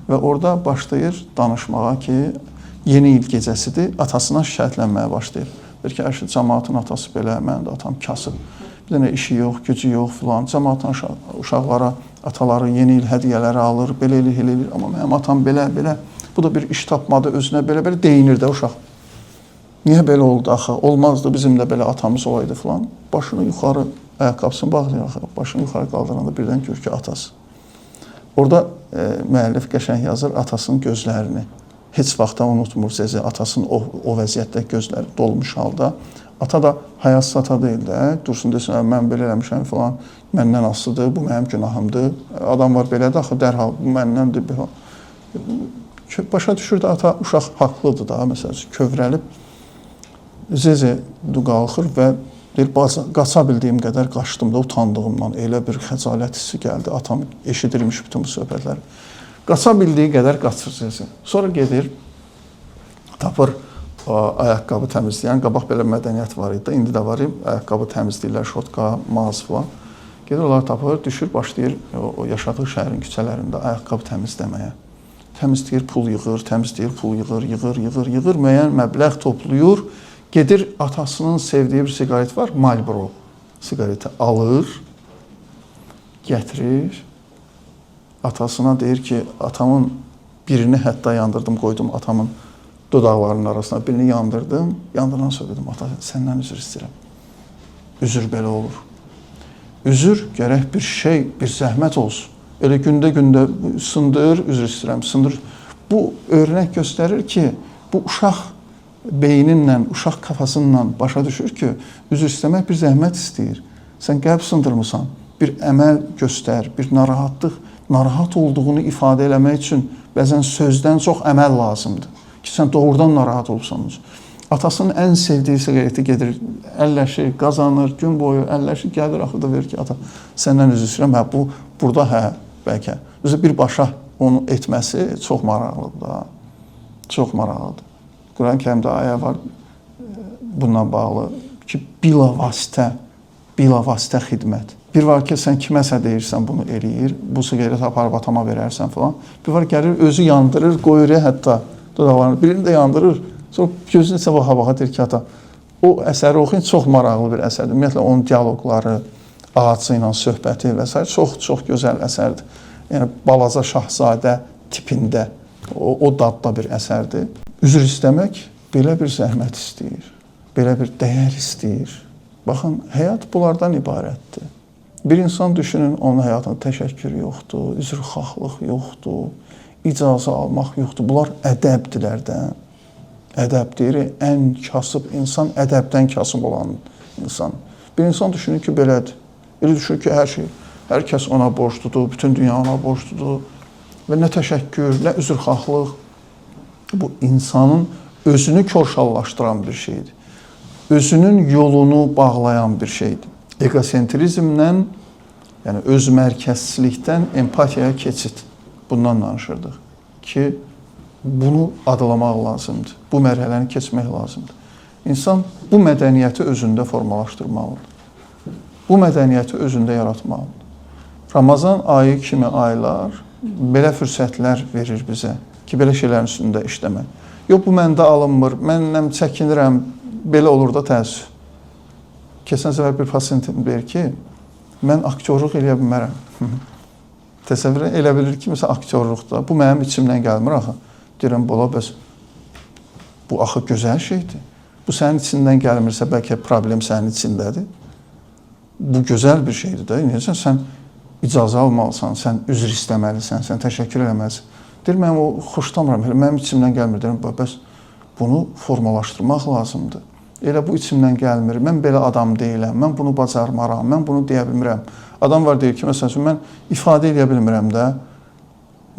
və orada başlayır danışmağa ki, yeni il gecəsidir, atasına şikayətlənməyə başlayır. Deyir ki, əşi, cəmaatın atası belə, mənim də atam kasıb. Bir dənə işi yox, gücü yox filan. Cəmaatın uşaqlara, ataları yeni il hədiyyələri alır, belə eləyir, amma mənim atam belə. Bu da bir iş tapmadı, özünə belə deyinir də uşaq. Niyə belə oldu axı? Olmazdı, bizim də belə atamız olaydı falan. Başını yuxarı, ayaqqabısını bağlayır, başını yuxarı qaldıranda birdən görür ki, atası. Orada müəllif qəşəng yazır atasının gözlərini. Heç vaxtda unutmur Zezi, atasının o vəziyyətdə gözləri dolmuş halda. Ata da hayasız ata deyil də, dursun desin, mən belə eləmişəm falan, məndən asılıdır, bu mənim günahımdır. Adam var belədir, axı dərhal bu məndəndir. Başa düşür də ata, uşaq haqlıdır da, məsələn, kövrəlib. Zezi qalxır və deyir, qaça bildiyim qədər qaçdım da utandığımdan, elə bir xəcalət hissi gəldi. Atam eşidirmiş bütün bu söhbətləri. Qaça bildiyi qədər qaçır Zezi. Sonra gedir, tapır ayaqqabı təmizləyən, qabaq belə mədəniyyət var idi, indi də var, ayaqqabı təmizləyirlər, şotka, mağaz falan. Gedir, onları tapır, düşür, başlayır o yaşadığı şəhərin küçələrində ayaqqabı təmizləməyə. Təmizləyir, pul yığır, təmizləyir, pul yığır, müəyyən məbləğ toplayır. Gedir, atasının sevdiyi bir siqaret var, Marlboro siqareti alır, gətirir. Atasına deyir ki, atamın birini hətta yandırdım, qoydum atamın dodaqlarının arasına, birini yandırdım. Yandıran sonra dedim, ata, səndən üzr istəyirəm. Üzr belə olur. Üzr gərək bir şey, bir zəhmət olsun. Elə gündə sındır, üzr istəyirəm, sındır. Bu örnək göstərir ki, bu uşaq beyninlə, uşaq kafasıyla başa düşür ki, üzr istəmək bir zəhmət istəyir. Sən qəlb sındırmısan, bir əməl göstər, bir narahat olduğunu ifadə eləmək üçün bəzən sözdən çox əməl lazımdır. Ki, sən doğrudan narahat olursanız. Atasının ən sevdiyi siqareti gedir, əlləşir, qazanır, gün boyu əlləşir, gəlir, axırda verir ki, ata, səndən üzr istəyirəm, burada bəlkə. Birbaşa onu etməsi çox maraqlıdır da, çox maraqlıdır. Quran-ı Kərimdə ayə var bununla bağlı ki, bilavasitə xidmət. Bir var ki, sən kiməsə deyirsən bunu eləyir, bu siqareti aparıb atama verərsən falan. Bir var gəlir, özü yandırır, qoyur hətta dodaqlarını, birini də yandırır. Sonra gözünü isə baxa-baxa deyir ki, ata, o əsəri oxuyun, çox maraqlı bir əsərdir. Ümumiyyətlə, onun dialoqları, ağacı ilə söhbəti və s. çox gözəl əsərdir. Yəni, balaca şahzadə tipində o dadda bir əsərdir. Üzr istəmək belə bir zəhmət istəyir, belə bir dəyər istəyir. Baxın, həyat bunlardan ibarətdir. Bir insan düşünün, onun həyatında təşəkkür yoxdur, üzrxahlıq yoxdur, icazə almaq yoxdur. Bunlar ədəbdirlər də. Ədəb deyirik, ən kasıb insan, ədəbdən kasıb olan insan. Bir insan düşünür ki, belədir. Elə düşünür ki, hər kəs ona borcludur, bütün dünya ona borcludur. Və nə təşəkkür, nə üzrxahlıq. Bu, insanın özünü korşallaşdıran bir şeydir. Özünün yolunu bağlayan bir şeydir. Egosentrizmdən, yəni özmərkəzçilikdən empatiyaya keçid. Bundan danışırdıq ki, bunu adlamaq lazımdır. Bu mərhələni keçmək lazımdır. İnsan bu mədəniyyəti özündə formalaşdırmalıdır. Bu mədəniyyəti özündə yaratmalıdır. Ramazan ayı kimi aylar belə fürsətlər verir bizə ki, belə şeylərin üstündə işləmək. Yox, bu məndə alınmır, məndən çəkinirəm, belə olur da təəssüf. Keçən səfər bir pasiyentim deyir ki, mən aktyorluq eləyə bilmərəm. Təsəvvür elə bilir ki, məsələn, aktyorluqda, bu mənim içimdən gəlmir axı. Deyirəm, bəs bu axı gözəl şeydir. Bu sənin içindən gəlmirsə, bəlkə problem sənin içindədir. Bu gözəl bir şeydir də. Necə sən icazə almalısan, sən üzr istəməlisən, sən təşəkkür eləməlisən. Deyir, mən o xoşlamıram, mənim içimdən gəlmir. Deyirəm, bəs bunu formalaşdırmaq lazımdır. Elə bu içimdən gəlmir, mən belə adam deyiləm, mən bunu bacarmaram, mən bunu deyə bilmirəm. Adam var deyir ki, məsələn, mən ifadə edə bilmirəm də,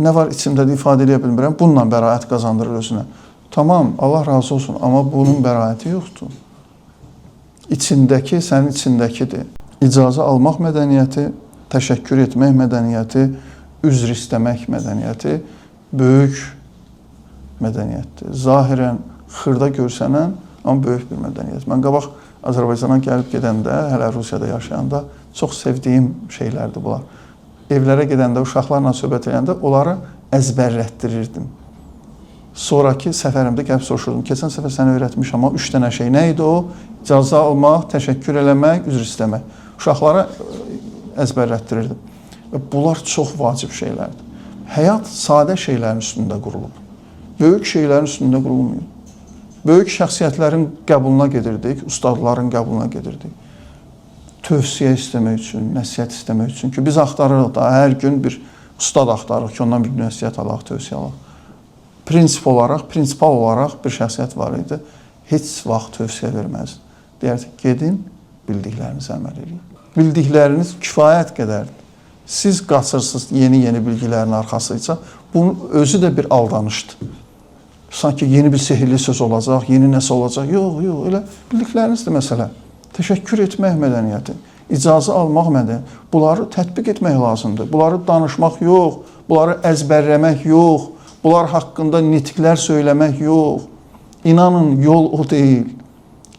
nə var içimdə də ifadə edə bilmirəm, bununla bəraət qazandırır özünə. Tamam, Allah razı olsun, amma bunun bəraəti yoxdur. İçindəki, sənin içindəkidir. İcazə almaq mədəniyyəti, təşəkkür etmək mədəniyyəti, üzr istəmək mədəniyyəti böyük mədəniyyətdir. Zahirən xırda görsənən, amma böyük bir mədəniyyət. Mən qabaq Azərbaycana gəlib gedəndə, hələ Rusiyada yaşayanda çox sevdiyim şeylərdir bunlar. Evlərə gedəndə, uşaqlarla söhbət edəndə onları əzbərlətdirirdim. Sonraki səfərimdə gəlib soruşurdum. Keçən səfər sənə öyrətmişəm, amma 3 dənə şey. Nə idi o? İcazə almaq, təşəkkür eləmək, üzr istəmək. Uşaqlara əzbərlətdirirdim. Və bunlar çox vacib şeylərdir. Həyat sadə şeylərin üstündə qurulub. Böyük şeylərin üstündə qurulmuyor. Böyük şəxsiyyətlərin qəbuluna gedirdik, ustadların qəbuluna gedirdik. Tövsiyə istəmək üçün, nəsihət istəmək üçün ki, biz axtarırıq da, hər gün bir ustad axtarırıq ki, ondan bir nəsihət alaq, tövsiyə alaq. Prinsipal olaraq bir şəxsiyyət var idi, heç vaxt tövsiyə verməz. Deyərdi, gedin, bildiklərinizi əməl edin. Bildikləriniz kifayət qədərdir. Siz qaçırsınız yeni bilgilərin arxasıyca, bunun özü də bir aldanışdır. Sanki yeni bir sehirli söz olacaq, yeni nəsə olacaq. Yox, elə bildiklərinizdir məsələ. Təşəkkür etmək mədəniyyəti, icazə almaq mədəniyyəti, bunları tətbiq etmək lazımdır. Bunları danışmaq yox, bunları əzbərləmək yox, bunlar haqqında nitqlər söyləmək yox. İnanın, yol o deyil.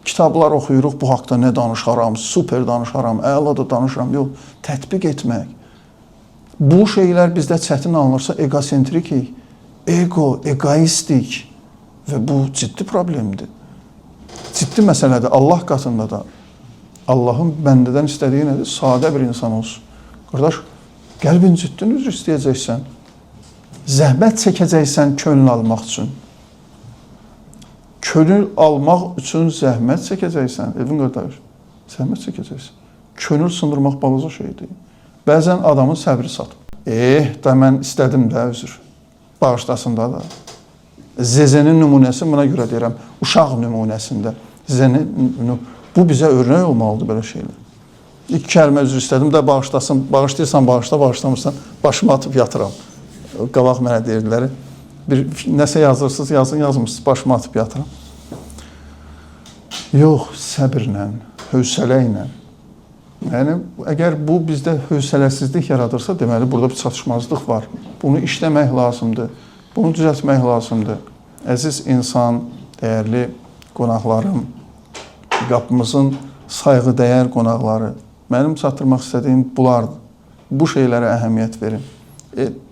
Kitablar oxuyuruq, bu haqda nə danışaram, super danışaram, əla da danışaram, yox, tətbiq etmək. Bu şeylər bizdə çətin alınırsa egosentrikik, egoistik və bu ciddi problemdir. Ciddi məsələdir, Allah qatında da. Allahın bəndədən istədiyi nədir? Sadə bir insan olsun. Qardaş, qəlbin ciddini üzr istəyəcəksən, zəhmət çəkəcəksən könül almaq üçün. Könül almaq üçün zəhmət çəkəcəksən, Elvin qardaş, zəhmət çəkəcəksən. Könül sındırmaq balaca şeydir. Bəzən adamın səbri satır. Da mən istədim də, üzr. Bağışlasın da. Zezenin nümunəsi buna görə deyirəm, uşaq nümunəsində. Bu bizə örnək olmalıdır belə şeylər. İlk kəlmə üzr istədim də bağışlasın, bağışlayırsan bağışla, bağışlamırsan başıma atıb yatıram. Qabaq mənə deyirdilər, nəsə yazırsınız, yazmırsınız, başıma atıb yatıram. Yox, səbirlə, hövsələ ilə. Yəni, əgər bu bizdə hövsələsizlik yaradırsa, deməli, burada bir çatışmazlıq var. Bunu işləmək lazımdır, bunu düzəltmək lazımdır. Əziz insan, dəyərli qonaqlarım, qapımızın sayğıdəyər qonaqları, mənim çatdırmaq istədiyim bulardır. Bu şeylərə əhəmiyyət verin.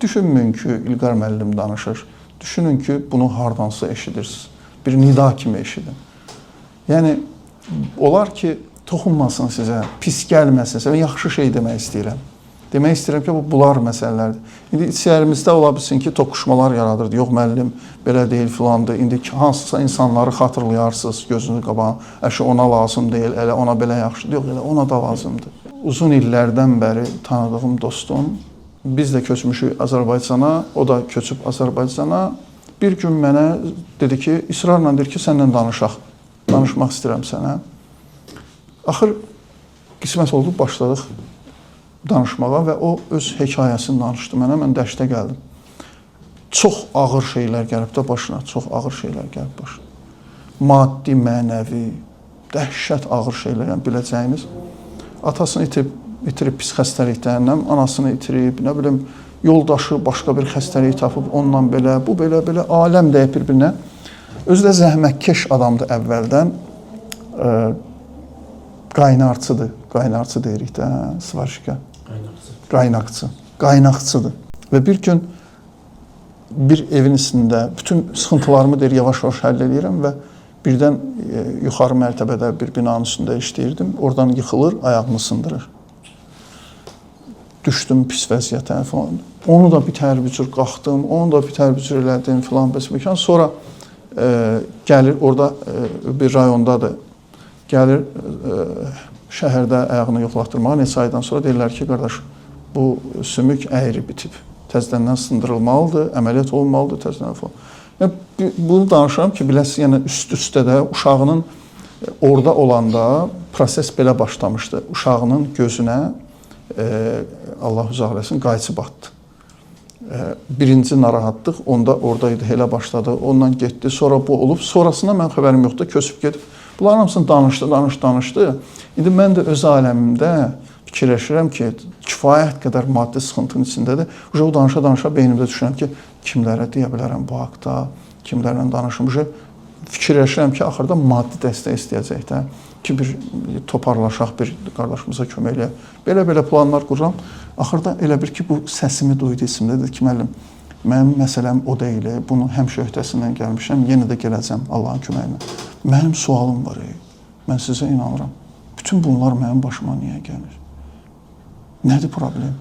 Düşünməyin ki, İlqar müəllim danışır. Düşünün ki, bunu hardansa eşidirsiniz. Bir nida kimi eşidin. Yəni, olar ki, toxunmasın sizə, pis gəlməsin sizə, yaxşı şey demək istəyirəm. Demək istəyirəm ki, bunlar məsələlərdir. İndi içərimizdə ola bilsin ki, toqquşmalar yaradırdı. Yox, müəllim, belə deyil filandır. İndi hansısa insanları xatırlayarsınız gözünü qabağına. Əşi, ona lazım deyil, elə ona belə yaxşıdır. Yox, elə ona da lazımdır. Uzun illərdən bəri tanıdığım dostum, biz də köçmüşük Azərbaycana, o da köçüb Azərbaycana. Bir gün mənə dedi ki, israrla deyir ki, səndən danışaq. Danışmaq istəyirəm sənə. Axır qismət oldu, başladıq danışmağa və o öz hekayəsini danışdı mənə, mən dəşdə gəldim. Çox ağır şeylər gəlib də başına, çox ağır şeylər gəlib başına. Maddi, mənəvi, dəhşət ağır şeylər, yəni biləcəyiniz. Atasını itirib pis xəstəlikdən, anasını itirib, nə bilim, yoldaşı başqa bir xəstəlik tapıb, ondan belə, bu belə, aləm deyib bir-birinə. Özü də zəhmətkeş adamdır əvvəldən, qaynarçı deyirik də, svarışka. Qaynaqçıdır. Və bir gün bir evin içində bütün sıxıntılarımı deyir, yavaş-yavaş həll edirəm və birdən yuxarı mərtəbədə bir binanın üstündə işləyirdim. Oradan yıxılır, ayağımı sındırır. Düşdüm pis vəziyyətə falan. Onu da bitər bir cür qalxdım, onu da bitər bir cür elədim filan. Sonra gəlir, orada bir rayondadır. Gəlir şəhərdə ayağını yoxlatdırmağa, neçə aydan sonra deyirlər ki, qardaş, bu sümük əyri bitib. Təzədən sındırılmalıdır, əməliyyat olmalıdır, təzədən falan. Bunu danışıram ki, biləsiniz, yəni üst-üstə də uşağının orada olanda proses belə başlamışdı. Uşağının gözünə, Allah uzaq eləsin, qayçı batdı. Birinci narahatlıq onda oradaydı, elə başladı, ondan getdi, sonra bu olub. Sonrasında mən xəbərim yoxdur, köçüb gedib. Bunların hamısını danışdı. İndi mən də öz aləmimdə fikirləşirəm ki, kifayət qədər maddi sıxıntının içindədir. O danışa beynimdə düşünürəm ki, kimlərə deyə bilərəm bu haqda, kimlərlə danışım. Fikirləşirəm ki, axırda maddi dəstək istəyəcək də ki, bir toparlaşaq, bir qardaşımıza kömək eləyək. Belə planlar qururam. Axırda elə bir ki, bu səsimi duydu isimdə, dedi ki, müəllim, mənim məsələm o deyil, bunun həmişə öhdəsindən gəlmişəm, yenə də gələcəm Allahın köməyi ilə. Mənim sualım var, mən sizə inanıram. Bütün bunlar mənim başıma niyə gəlir? Nədir problem?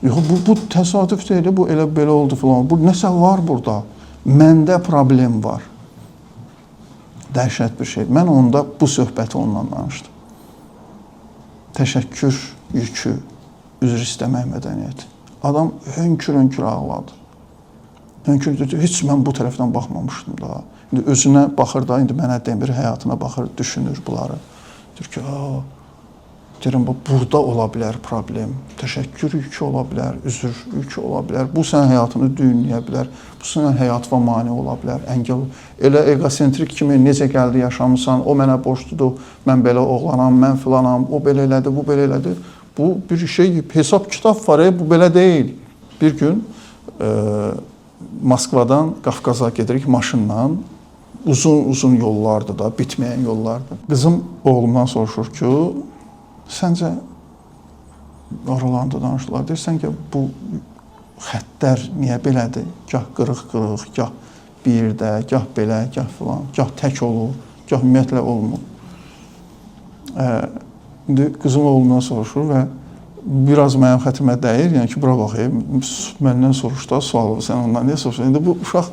Yox, bu təsadüf deyil, bu elə belə oldu filan. Bu nəsə var burada. Məndə problem var. Dəhşət bir şeydir. Mən onda bu söhbəti onunla danışdım. Təşəkkür yükü, üzr istəmək mədəniyyəti. Adam hönkür-hönkür ağladı. Hönkür dedi, heç mən bu tərəfdən baxmamışdım da. İndi özünə baxır da, indi mənə demir, həyatına baxır, düşünür bunları. Deyir ki, deyirəm, burada ola bilər problem. Təşəkkür yükü ola bilər, üzr yükü ola bilər. Bu sənin həyatını düyünləyə bilər. Bu sənin həyatıma mane ola bilər, əngəl. Elə egosentrik kimi necə gəldi yaşamısan, o mənə borcludur, mən belə oğlanam, mən filanam, o belə elədi, bu belə elədi. Bu bir şey, hesab kitab var, bu belə deyil. Bir gün Moskvadan Qafqaza gedirik maşınla. Uzun yollardır da, bitməyən yollardır. Qızım oğlumdan soruşur ki, səncə aralarında danışırlar, deyirsən ki, bu xəttlər niyə belədir? Gah qırıq-qırıq, gah bir yerdə, gah belə, gah filan, gah tək olur, gah ümumiyyətlə olmur. İndi qızım oğlumdan soruşur və biraz mənim xətrimə dəyir, yəni ki, bura baxayım, məndən soruşdu, sualı, sən ondan niyə soruşur? İndi bu uşaq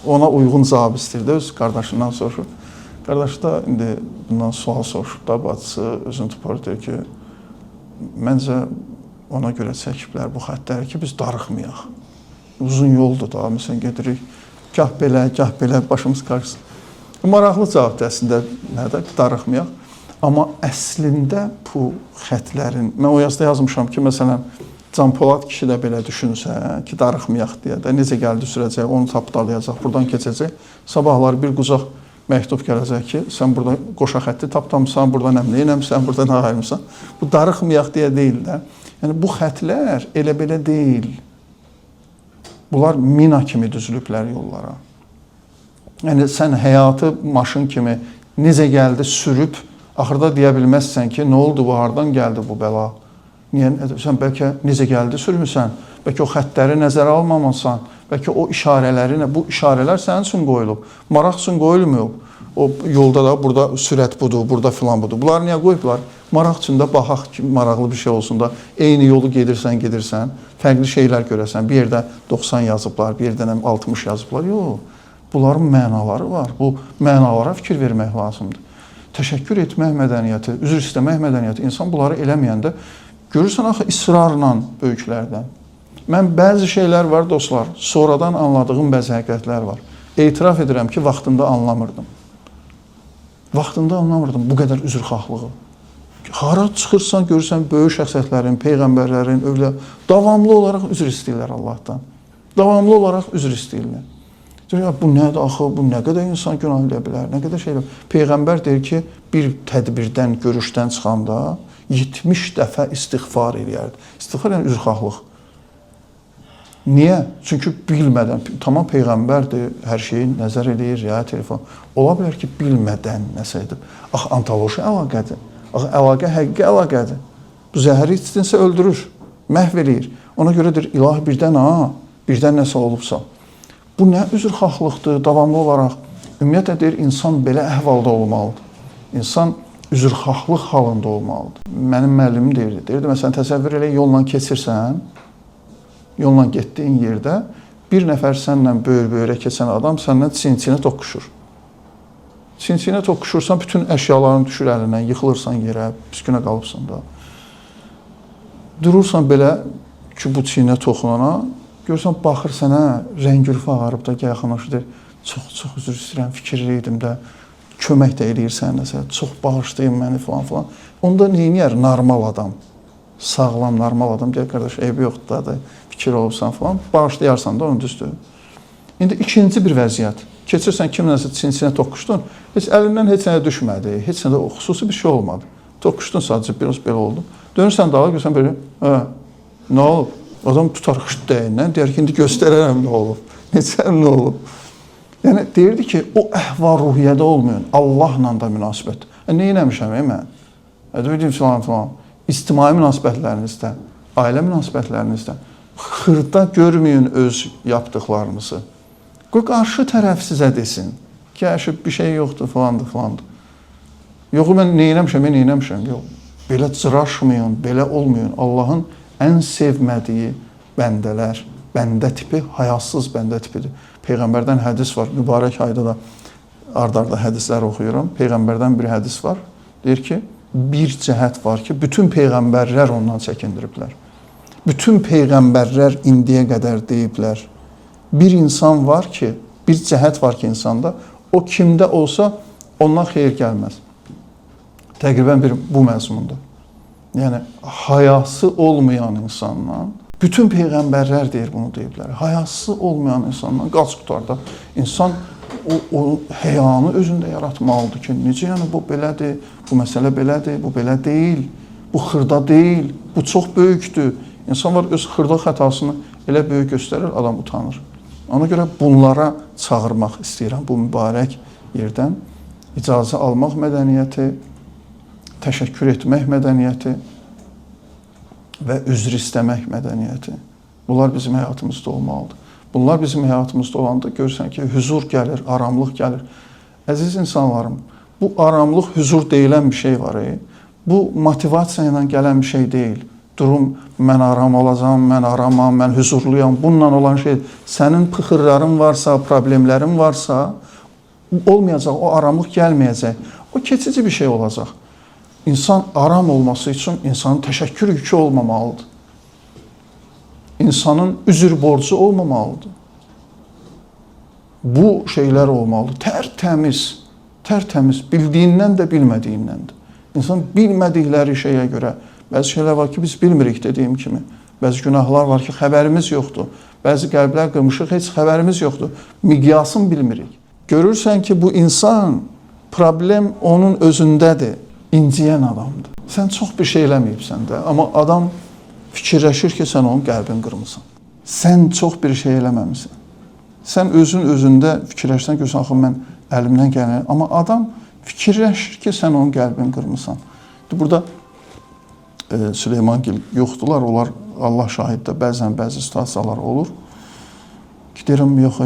ona uyğun cavab istəyir də, öz qardaşından soruşur. Qardaşı da indi bundan sual soruşur da, bacısı özünü tuparır, deyir ki, məncə ona görə çəkiblər bu xəttləri ki, biz darıxmayaq. Uzun yoldur da, məsələn, gedirik, gah belə, başımız qarşısın. Maraqlı cavabdır əslində, nədir, darıxmayaq. Amma əslində bu xətlərin, mən o yazda yazmışam ki, məsələn, Can Polad kişi də belə düşünsə ki, darıxmayaq deyə də, necə gəldi sürəcək, onu tapdalayacaq, buradan keçəcək. Sabahlar bir qucaq məktub gələcək ki, sən burada qoşa xətti tapdamısan, burada nəmləyinəmsən, burada nə ayırmısan. Bu darıxmayaq deyə deyil də. Yəni, bu xətlər elə belə deyil. Bunlar mina kimi düzülüblər yollara. Yəni, sən həyatı maşın kimi necə gəldi sürüb, axırda deyə bilməzsən ki, nə oldu bu, hardan gəldi bu bəla? Niyə, sən bəlkə necə gəldi sürmüsən, bəlkə o xəttləri nəzərə almamasan, bəlkə o işarələri, bu işarələr sənin üçün qoyulub, maraq üçün qoyulmayıb. O yolda da, burada sürət budur, burada filan budur. Bunları niyə qoyublar? Maraq üçün də baxaq ki, maraqlı bir şey olsun da, eyni yolu gedirsən, fərqli şeylər görəsən, bir yerdə 90 yazıblar, bir yerdə 60 yazıblar. Yox, bunların mənaları var, bu mənalara fikir vermək lazımdır. Təşəkkür etmək mədəniyyəti, üzr istəmək mədəniyyəti, insan bunları eləməyəndə, görürsən axı israrla böyüklərdən. Mən bəzi şeylər var dostlar, sonradan anladığım bəzi həqiqətlər var. Etiraf edirəm ki, vaxtında anlamırdım. Vaxtında anlamırdım bu qədər üzrxahlığı. Hara çıxırsan, görürsən böyük şəxsiyyətlərin, peyğəmbərlərin, övliya davamlı olaraq üzr istəyirlər Allahdan. Davamlı olaraq üzr istəyirlər. Ya, bu nədir axı, bu nə qədər insan günah elə bilər, nə qədər şeylər. Peyğəmbər deyir ki, bir tədbirdən, görüşdən çıxanda 70 dəfə istiğfar eləyərdi. İstiğfar yəni üzrxahlıq. Niyə? Çünki bilmədən, tamam Peyğəmbərdir, hər şeyi nəzər eləyir, riayət eləyir falan. Ola bilər ki, bilmədən nəsə edib. Axı, ontoloji əlaqədir. Axı, əlaqə həqiqi əlaqədir. Bu zəhəri içdinsə öldürür, məhv eləyir. Ona görədir, ilahi birdən nəsə olubsa. Bu nə üzrxahlıqdır, davamlı olaraq. Ümumiyyətlə deyir, insan belə əhvalda olmalıdır. İnsan üzrxahlıq halında olmalıdır. Mənim müəllimim deyirdi, məsələn, təsəvvür elə yolla keçirsən, yolla getdiyin yerdə bir nəfər sənlə böyür-böyürə keçən adam səndən çin-çinə toqquşur. Çin-çinə toqquşursan, bütün əşyaların düşür əlindən, yıxılırsan yerə, pis günə qalıbsan da. Durursan belə ki, bu çinə toxunana, görürsən, baxır sənə, rəng-ürfə ağarıb da, yaxınlaşır, deyir, çox üzr istəyirəm, fikirliydim də, kömək də eləyir sənəsə, çox bağışlayın məni, falan. Onda neyiniyər? Normal adam, sağlam, normal adam, deyir, qardaş, eybi yoxdur da, fikir olubsan, falan, bağışlayarsan da, onu düzdür. İndi ikinci bir vəziyyət, keçirsən kimləsə çin-çinə toqquşdun, heç əlindən heç nəyə düşmədi, heç nədə xüsusi bir şey olmadı. Toqquşdun sadəcə, biraz belə oldu. Dönürsən dağa, görürsən belə, nə olub? Adam tutar xışt dəyindən, deyər ki, indi göstərərəm nə olub, neçəm nə olub. Yəni, deyirdi ki, o əhval-ruhiyyədə olmayan, Allahla da münasibət. Nə eləmişəm, mən? Bildim, filan. İctimai münasibətlərinizdə, ailə münasibətlərinizdə xırda görməyin öz yapdıqlarınızı. Qoy, qarşı tərəf sizə desin ki, bir şey yoxdur, filandır. Yox, mən nə eləmişəm, yox. Belə cıraşmayın, belə olmayın. Allahın ən sevmədiyi bəndələr, bəndə tipi, hayasız bəndə tipidir. Peyğəmbərdən hədis var, mübarək ayda da ard-arda hədislər oxuyuram. Peyğəmbərdən bir hədis var. Deyir ki, bir cəhət var ki, bütün peyğəmbərlər ondan çəkindiriblər. Bütün peyğəmbərlər indiyə qədər deyiblər. Bir insan var ki, bir cəhət var ki insanda, o kimdə olsa ondan xeyir gəlməz. Təqribən bu məzmunda. Yəni, hayası olmayan insandan, bütün peyğəmbərlər deyir bunu deyiblər. Hayası olmayan insandan qaç qutarda. İnsan o həyanı özündə yaratmalıdır ki, necə yəni bu belədir, bu məsələ belədir, bu belə deyil, bu xırda deyil, bu çox böyükdür. İnsan var öz xırda xətasını elə böyük göstərir, adam utanır. Ona görə bunlara çağırmaq istəyirəm bu mübarək yerdən. İcazə almaq mədəniyyəti, təşəkkür etmək mədəniyyəti və üzr istəmək mədəniyyəti. Bunlar bizim həyatımızda olmalıdır. Bunlar bizim həyatımızda olanda görürsən ki, hüzur gəlir, aramlıq gəlir. Əziz insanlarım, bu aramlıq, hüzur deyilən bir şey var. Bu motivasiya ilə gələn bir şey deyil. Durum, mən aram olacam, mən aramam, mən hüzurluyam. Bununla olan şey, sənin pıxırların varsa, problemlərin varsa, olmayacaq, o aramlıq gəlməyəcək. O keçici bir şey olacaq. İnsan aram olması üçün insanın təşəkkür yükü olmamalıdır. İnsanın üzr borcu olmamalıdır. Bu şeylər olmalıdır. Tərtəmiz, bildiyindən də, bilmədiyindən də. İnsan bilmədikləri şeyə görə, bəzi şeylər var ki, biz bilmirik dediyim kimi. Bəzi günahlar var ki, xəbərimiz yoxdur. Bəzi qəlblər qırmışıq, heç xəbərimiz yoxdur. Miqyasını bilmirik. Görürsən ki, bu insan, problem onun özündədir. İnciyən adamdır. Sən çox bir şey eləməyibsən də, amma adam fikirləşir ki, sən onun qəlbini qırmısan. Sən çox bir şey eləməmisən. Sən özündə fikirləşsən ki, axı mən əlimdən gələn, amma adam fikirləşir ki, sən onun qəlbini qırmısan. Burada Süleymangil yoxdular, onlar Allah şahiddə bəzi situasiyalar olur. Deyirəm, yox.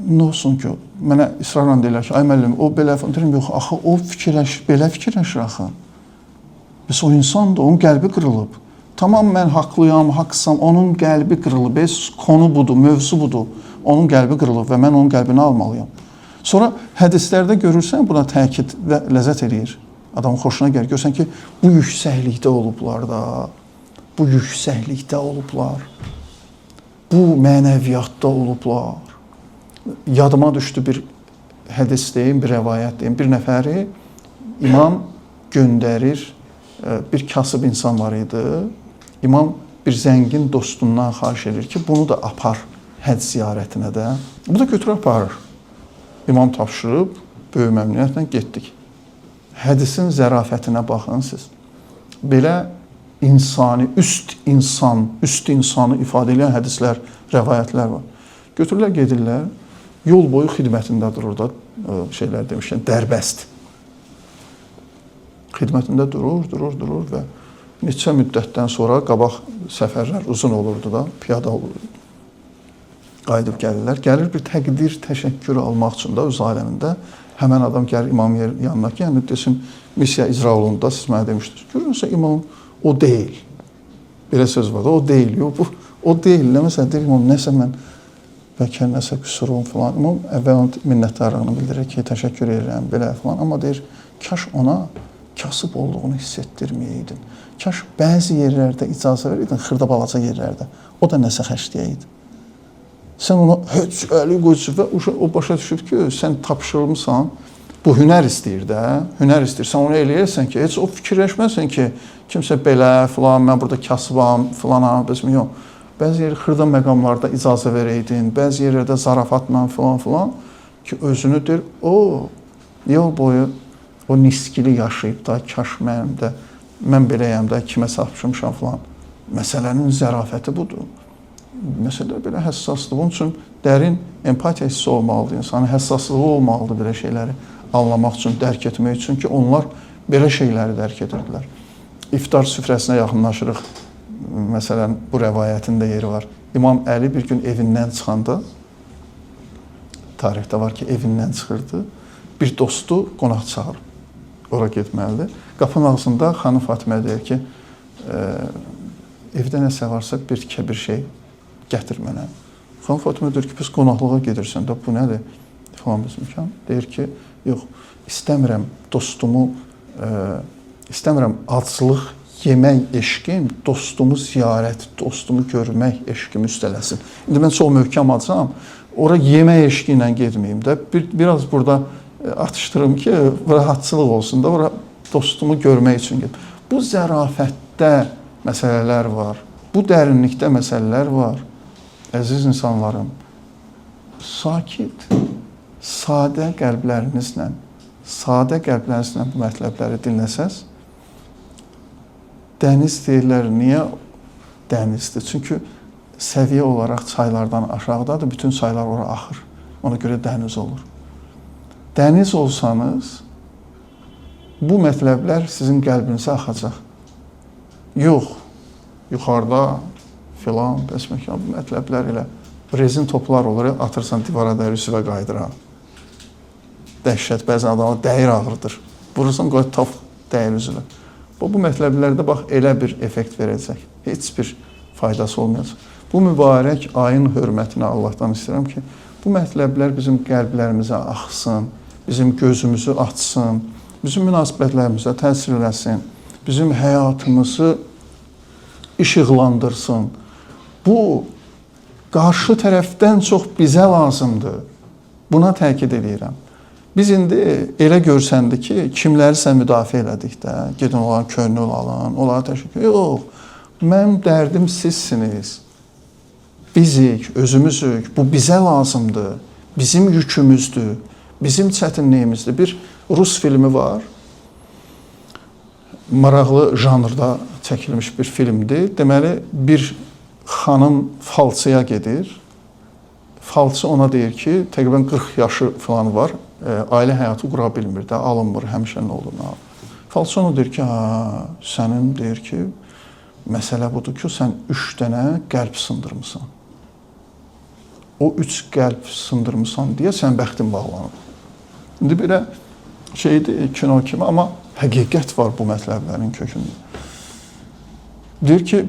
Nə olsun ki, mənə israrla deyirlər ki, ay müəllim, o belə, deyirəm, yox, axı o belə fikirləşir axı. Biz o insandır, onun qəlbi qırılıb. Tamam, mən haqlıyam, haqsam, onun qəlbi qırılıb. Konu budur, mövzu budur. Onun qəlbi qırılıb və mən onun qəlbini almalıyam. Sonra hədislərdə görürsən, buna təkid və ləzzət eləyir. Adamın xoşuna gəlir. Görürsən ki, bu yüksəklikdə olublar da, bu yüksəklikdə olublar, bu mənəviyyatda olublar. Yadıma düşdü bir hədis deyim, bir rəvayət deyim. Bir nəfəri imam göndərir, bir kasıb insan var idi. İmam bir zəngin dostundan xahiş edir ki, bunu da apar həcc ziyarətinə də. Bu da götürüb aparır. İmam tapşırıb, böyük məmnuniyyətlə getdik. Hədisin zərafətinə baxın siz. Belə insani, üst insanı ifadə edən hədislər, rəvayətlər var. Götürürlər, gedirlər. Yol boyu xidmətində durur da, şeylər demişkən, dərbəst. Xidmətində durur və neçə müddətdən sonra qabaq səfərlər uzun olurdu da, piyada olurdu. Qayıdıb gəlirlər. Gəlir bir təqdir, təşəkkür almaq üçün da öz aləmində. Həmən adam gəlir imam yanına ki, yəni desin, missiya icra olunduğunda siz mənə demişdiniz. Görürsə imam o deyil. Belə söz var da, o deyil. Yox, o deyil. Nə məsələn, deyir imam, nəsə mən bəlkə nəsə qüsurum filan. İmam əvvəl minnətdarlığını bildirir ki, təşəkkür edirəm, belə filan. Amma deyir, kaş ona kasıb olduğunu hiss etdirməyəydin. Kaş bəzi yerlərdə icazə verirdin, xırda balaca yerlərdə. O da nəsə xərcləyəydi. Sən ona heç əli qoyucu və o başa düşüb ki, sən tapşırılmısan, bu hünər istəyir də, hünər istəyir. Sən onu eləyirsən ki, heç o fikirləşməsən ki, kimsə belə, filan, mən burada kasıbam, filana, bizim yox. Bəzi yeri xırda məqamlarda icazə verəydin, bəzi yerlərdə zarafatla filan ki, özünü deyir, o yol boyu o niskili yaşayıb da, kaş mən beləyəm də, kimə sapışmışam filan. Məsələnin zərafəti budur. Məsələ belə həssasdır. Bunun üçün dərin empatiya hissi olmalıdır. İnsanın həssaslığı olmalıdır belə şeyləri anlamaq üçün, dərk etmək üçün ki, onlar belə şeyləri dərk edirdilər. İftar süfrəsinə yaxınlaşırıq. Məsələn, bu rəvayətin də yeri var. İmam Əli bir gün evindən çıxanda, tarixdə var ki, evindən çıxırdı, bir dostu qonaq çağırıb. Ora getməlidir. Qapının ağzında xanım Fatimə deyir ki, evdə nəsə varsa bir şey gətir mənə. Xanım Fatimə deyir ki, biz qonaqlığa gedirsən də, bu nədir? Falan bizim imkan. Deyir ki, Yox, istəmirəm dostumu, istəmirəm aclıq yemək eşqim, dostumu ziyarət, dostumu görmək eşqimi üstələsin. İndi mən çox möhkəm acam, ora yemək eşqi ilə getməyim də. Biraz burada atışdırım ki, rahatçılıq olsun da, ora dostumu görmək üçün gedim. Bu zərafətdə məsələlər var, bu dərinlikdə məsələlər var. Əziz insanlarım, sakit, sadə qəlblərinizlə bu mətləbləri dinləsəz, dəniz deyirlər, niyə dənizdir? Çünki səviyyə olaraq çaylardan aşağıdadır, bütün çaylar ora axır. Ona görə dəniz olur. Dəniz olsanız, bu mətləblər sizin qəlbinizə axacaq. Yox, yuxarıda filan, bəsməkan bu mətləblər elə rezin toplar olur, atırsan divara dəyir, üsüvə qaydıran. Dəhşət, bəzən adama dəyir ağrıdır. Vurursan, qoy top dəyir üzüvə. Bu mətləblərdə bax, elə bir effekt verəcək. Heç bir faydası olmayacaq. Bu mübarək ayın hörmətinə Allahdan istəyirəm ki, bu mətləblər bizim qəlblərimizə axsın, bizim gözümüzü açsın, bizim münasibətlərimizə təsir eləsin, bizim həyatımızı işıqlandırsın. Bu, qarşı tərəfdən çox bizə lazımdır. Buna təkid edirəm. Biz indi elə görsəndi ki, kimlərisə müdafiə elədik də, gedin onların könlünü alın, onlara təşəkkür. Yox, mənim dərdim sizsiniz. Bizik, özümüzük, bu bizə lazımdır, bizim yükümüzdür, bizim çətinliyimizdir. Bir Rus filmi var, maraqlı janrda çəkilmiş bir filmdir. Deməli, bir xanım falçıya gedir. Falçı ona deyir ki, təqribən 40 yaşı falan var, ailə həyatı qura bilmir də, alınmır, həmişə nə olur, nə olur. Falçı ona deyir ki, sənin deyir ki, məsələ budur ki, sən 3 dənə qəlb sındırmısan. O 3 qəlb sındırmısan deyə sən bəxtin bağlanır. İndi belə şeydir, kino kimi, amma həqiqət var bu mətləblərin kökündə. Deyir ki,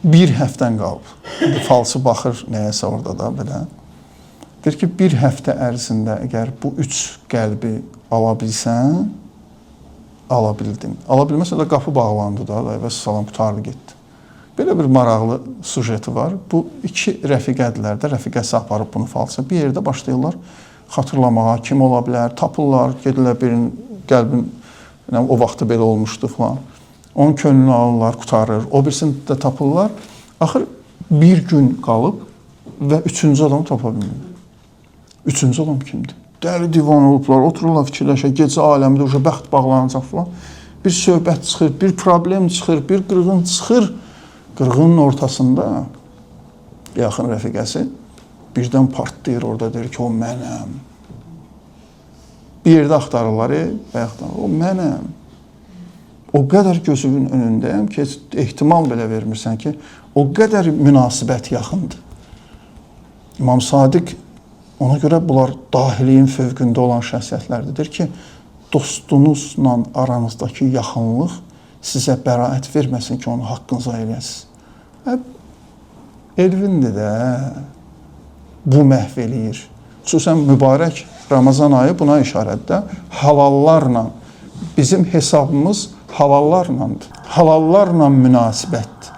bir həftən qalıb. Falçı baxır nəyəsə orada da belə. Deyir ki, bir həftə ərzində əgər bu 3 qəlbi ala bilsən, ala bildin. Ala bilməsə də qapı bağlandı da, və salam qutardı getdi. Belə bir maraqlı sujeti var. Bu 2 rəfiqədirlər də, rəfiqəsi aparıb bunu falçıya. Bir yerdə başlayırlar xatırlamağa, kim ola bilər, tapırlar, gedirlər birinin qəlbin, o vaxtı belə olmuşdu falan. Onun könlünü alırlar, qutarır, o birisini də tapırlar. Axır bir gün qalıb və 3-cü adamı tapa bilmirlər. 3-cü adam kimdir? Dəli divan olublar, otururlar fikirləşə, gecə aləmdə bəxt bağlanacaq falan. Bir söhbət çıxır, bir problem çıxır, bir qırğın çıxır. Qırğının ortasında yaxın rəfiqəsi birdən partlayır orada, deyir ki, o mənəm. Bir yerdə axtarırlar, o mənəm. O qədər gözünün önündəyəm ki, ehtimal belə vermirsən ki, o qədər münasibət yaxındır. İmam Sadiq ona görə bunlar dahiliyin fövqündə olan şəxsiyyətlərdir. Deyir ki, dostunuzla aranızdakı yaxınlıq sizə bəraət verməsin ki, onu haqqınıza eləyəsiniz. Elvindir də, bu məhv eləyir. Xüsusən mübarək Ramazan ayı buna işarətdə halallarla, bizim hesabımız halallarlandır. Halallarla münasibətdir.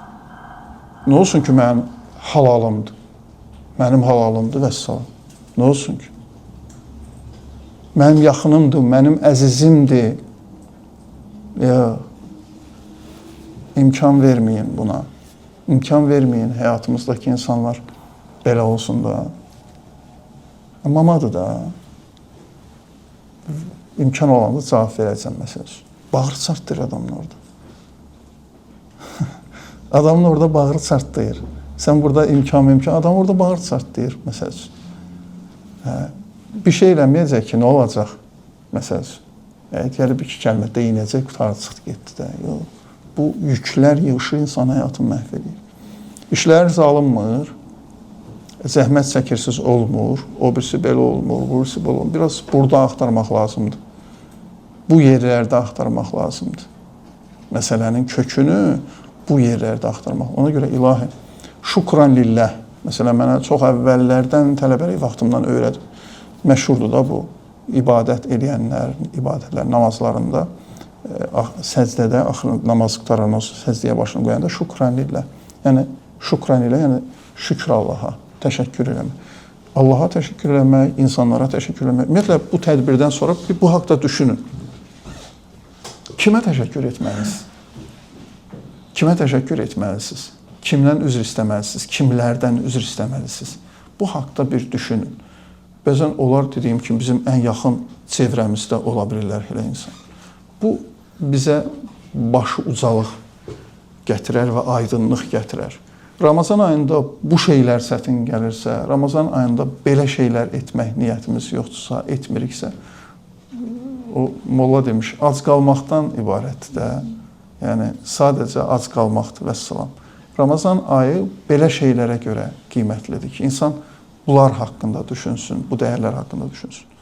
Nə olsun ki, mənim halalımdır, mənim halalımdır və s. Nə olsun ki? Mənim yaxınımdır, mənim əzizimdir. İmkan verməyin buna. İmkan verməyin həyatımızdakı insanlar belə olsun da. Mamadır da. İmkan olanda cavab verəcəm məsələn. Bağır çartdır adamın orada. Adamın orada bağır çartlayır. Sən burada imkan, adam orada bağır çartlayır məsələn. Bir şey eləməyəcək ki, nə olacaq məsələn. Gəlib 2 kəlmə deyinəcək, qutarı çıxdı, getdi də. Yox. Bu yüklər yığışı insan həyatını məhv edir. İşləriniz alınmır, zəhmət çəkirsiz olmur, o birisi belə olmur, bu birisi belə olmur. Biraz burada axtarmaq lazımdır. Bu yerlərdə axtarmaq lazımdır. Məsələnin kökünü bu yerlərdə axtarmaq. Ona görə ilahi, şükran lillah. Məsələn, mənə çox əvvəllərdən tələbəlik vaxtımdan öyrədim. Məşhurdur da bu. ibadət edənlər, ibadətlər, namazlarında səcdədə, axır namaz qutarandan sonra səcdəyə başını qoyanda şükran ilə, yəni şükr Allaha, təşəkkür eləmək. Allaha təşəkkür eləmək, insanlara təşəkkür eləmək. Ümumiyyətlə, bu tədbirdən sonra bu haqda düşünün. Kimə təşəkkür etməlisiniz? Kimə təşəkkür etməlisiniz? Kimdən üzr istəməlisiniz? Kimlərdən üzr istəməlisiniz? Bu haqda bir düşünün. Bəzən onlar dediyim kimi bizim ən yaxın çevrəmizdə ola bilirlər elə insan. Bu bizə başı ucalıq gətirər və aydınlıq gətirər. Ramazan ayında bu şeylər çətin gəlirsə, Ramazan ayında belə şeylər etmək niyyətimiz yoxdursa, etmiriksə, o molla demiş, ac qalmaqdan ibarətdir də. Yəni, sadəcə ac qalmaqdır, vəssalam. Ramazan ayı belə şeylərə görə qiymətlidir ki, insan bunlar haqqında düşünsün, bu dəyərlər haqqında düşünsün.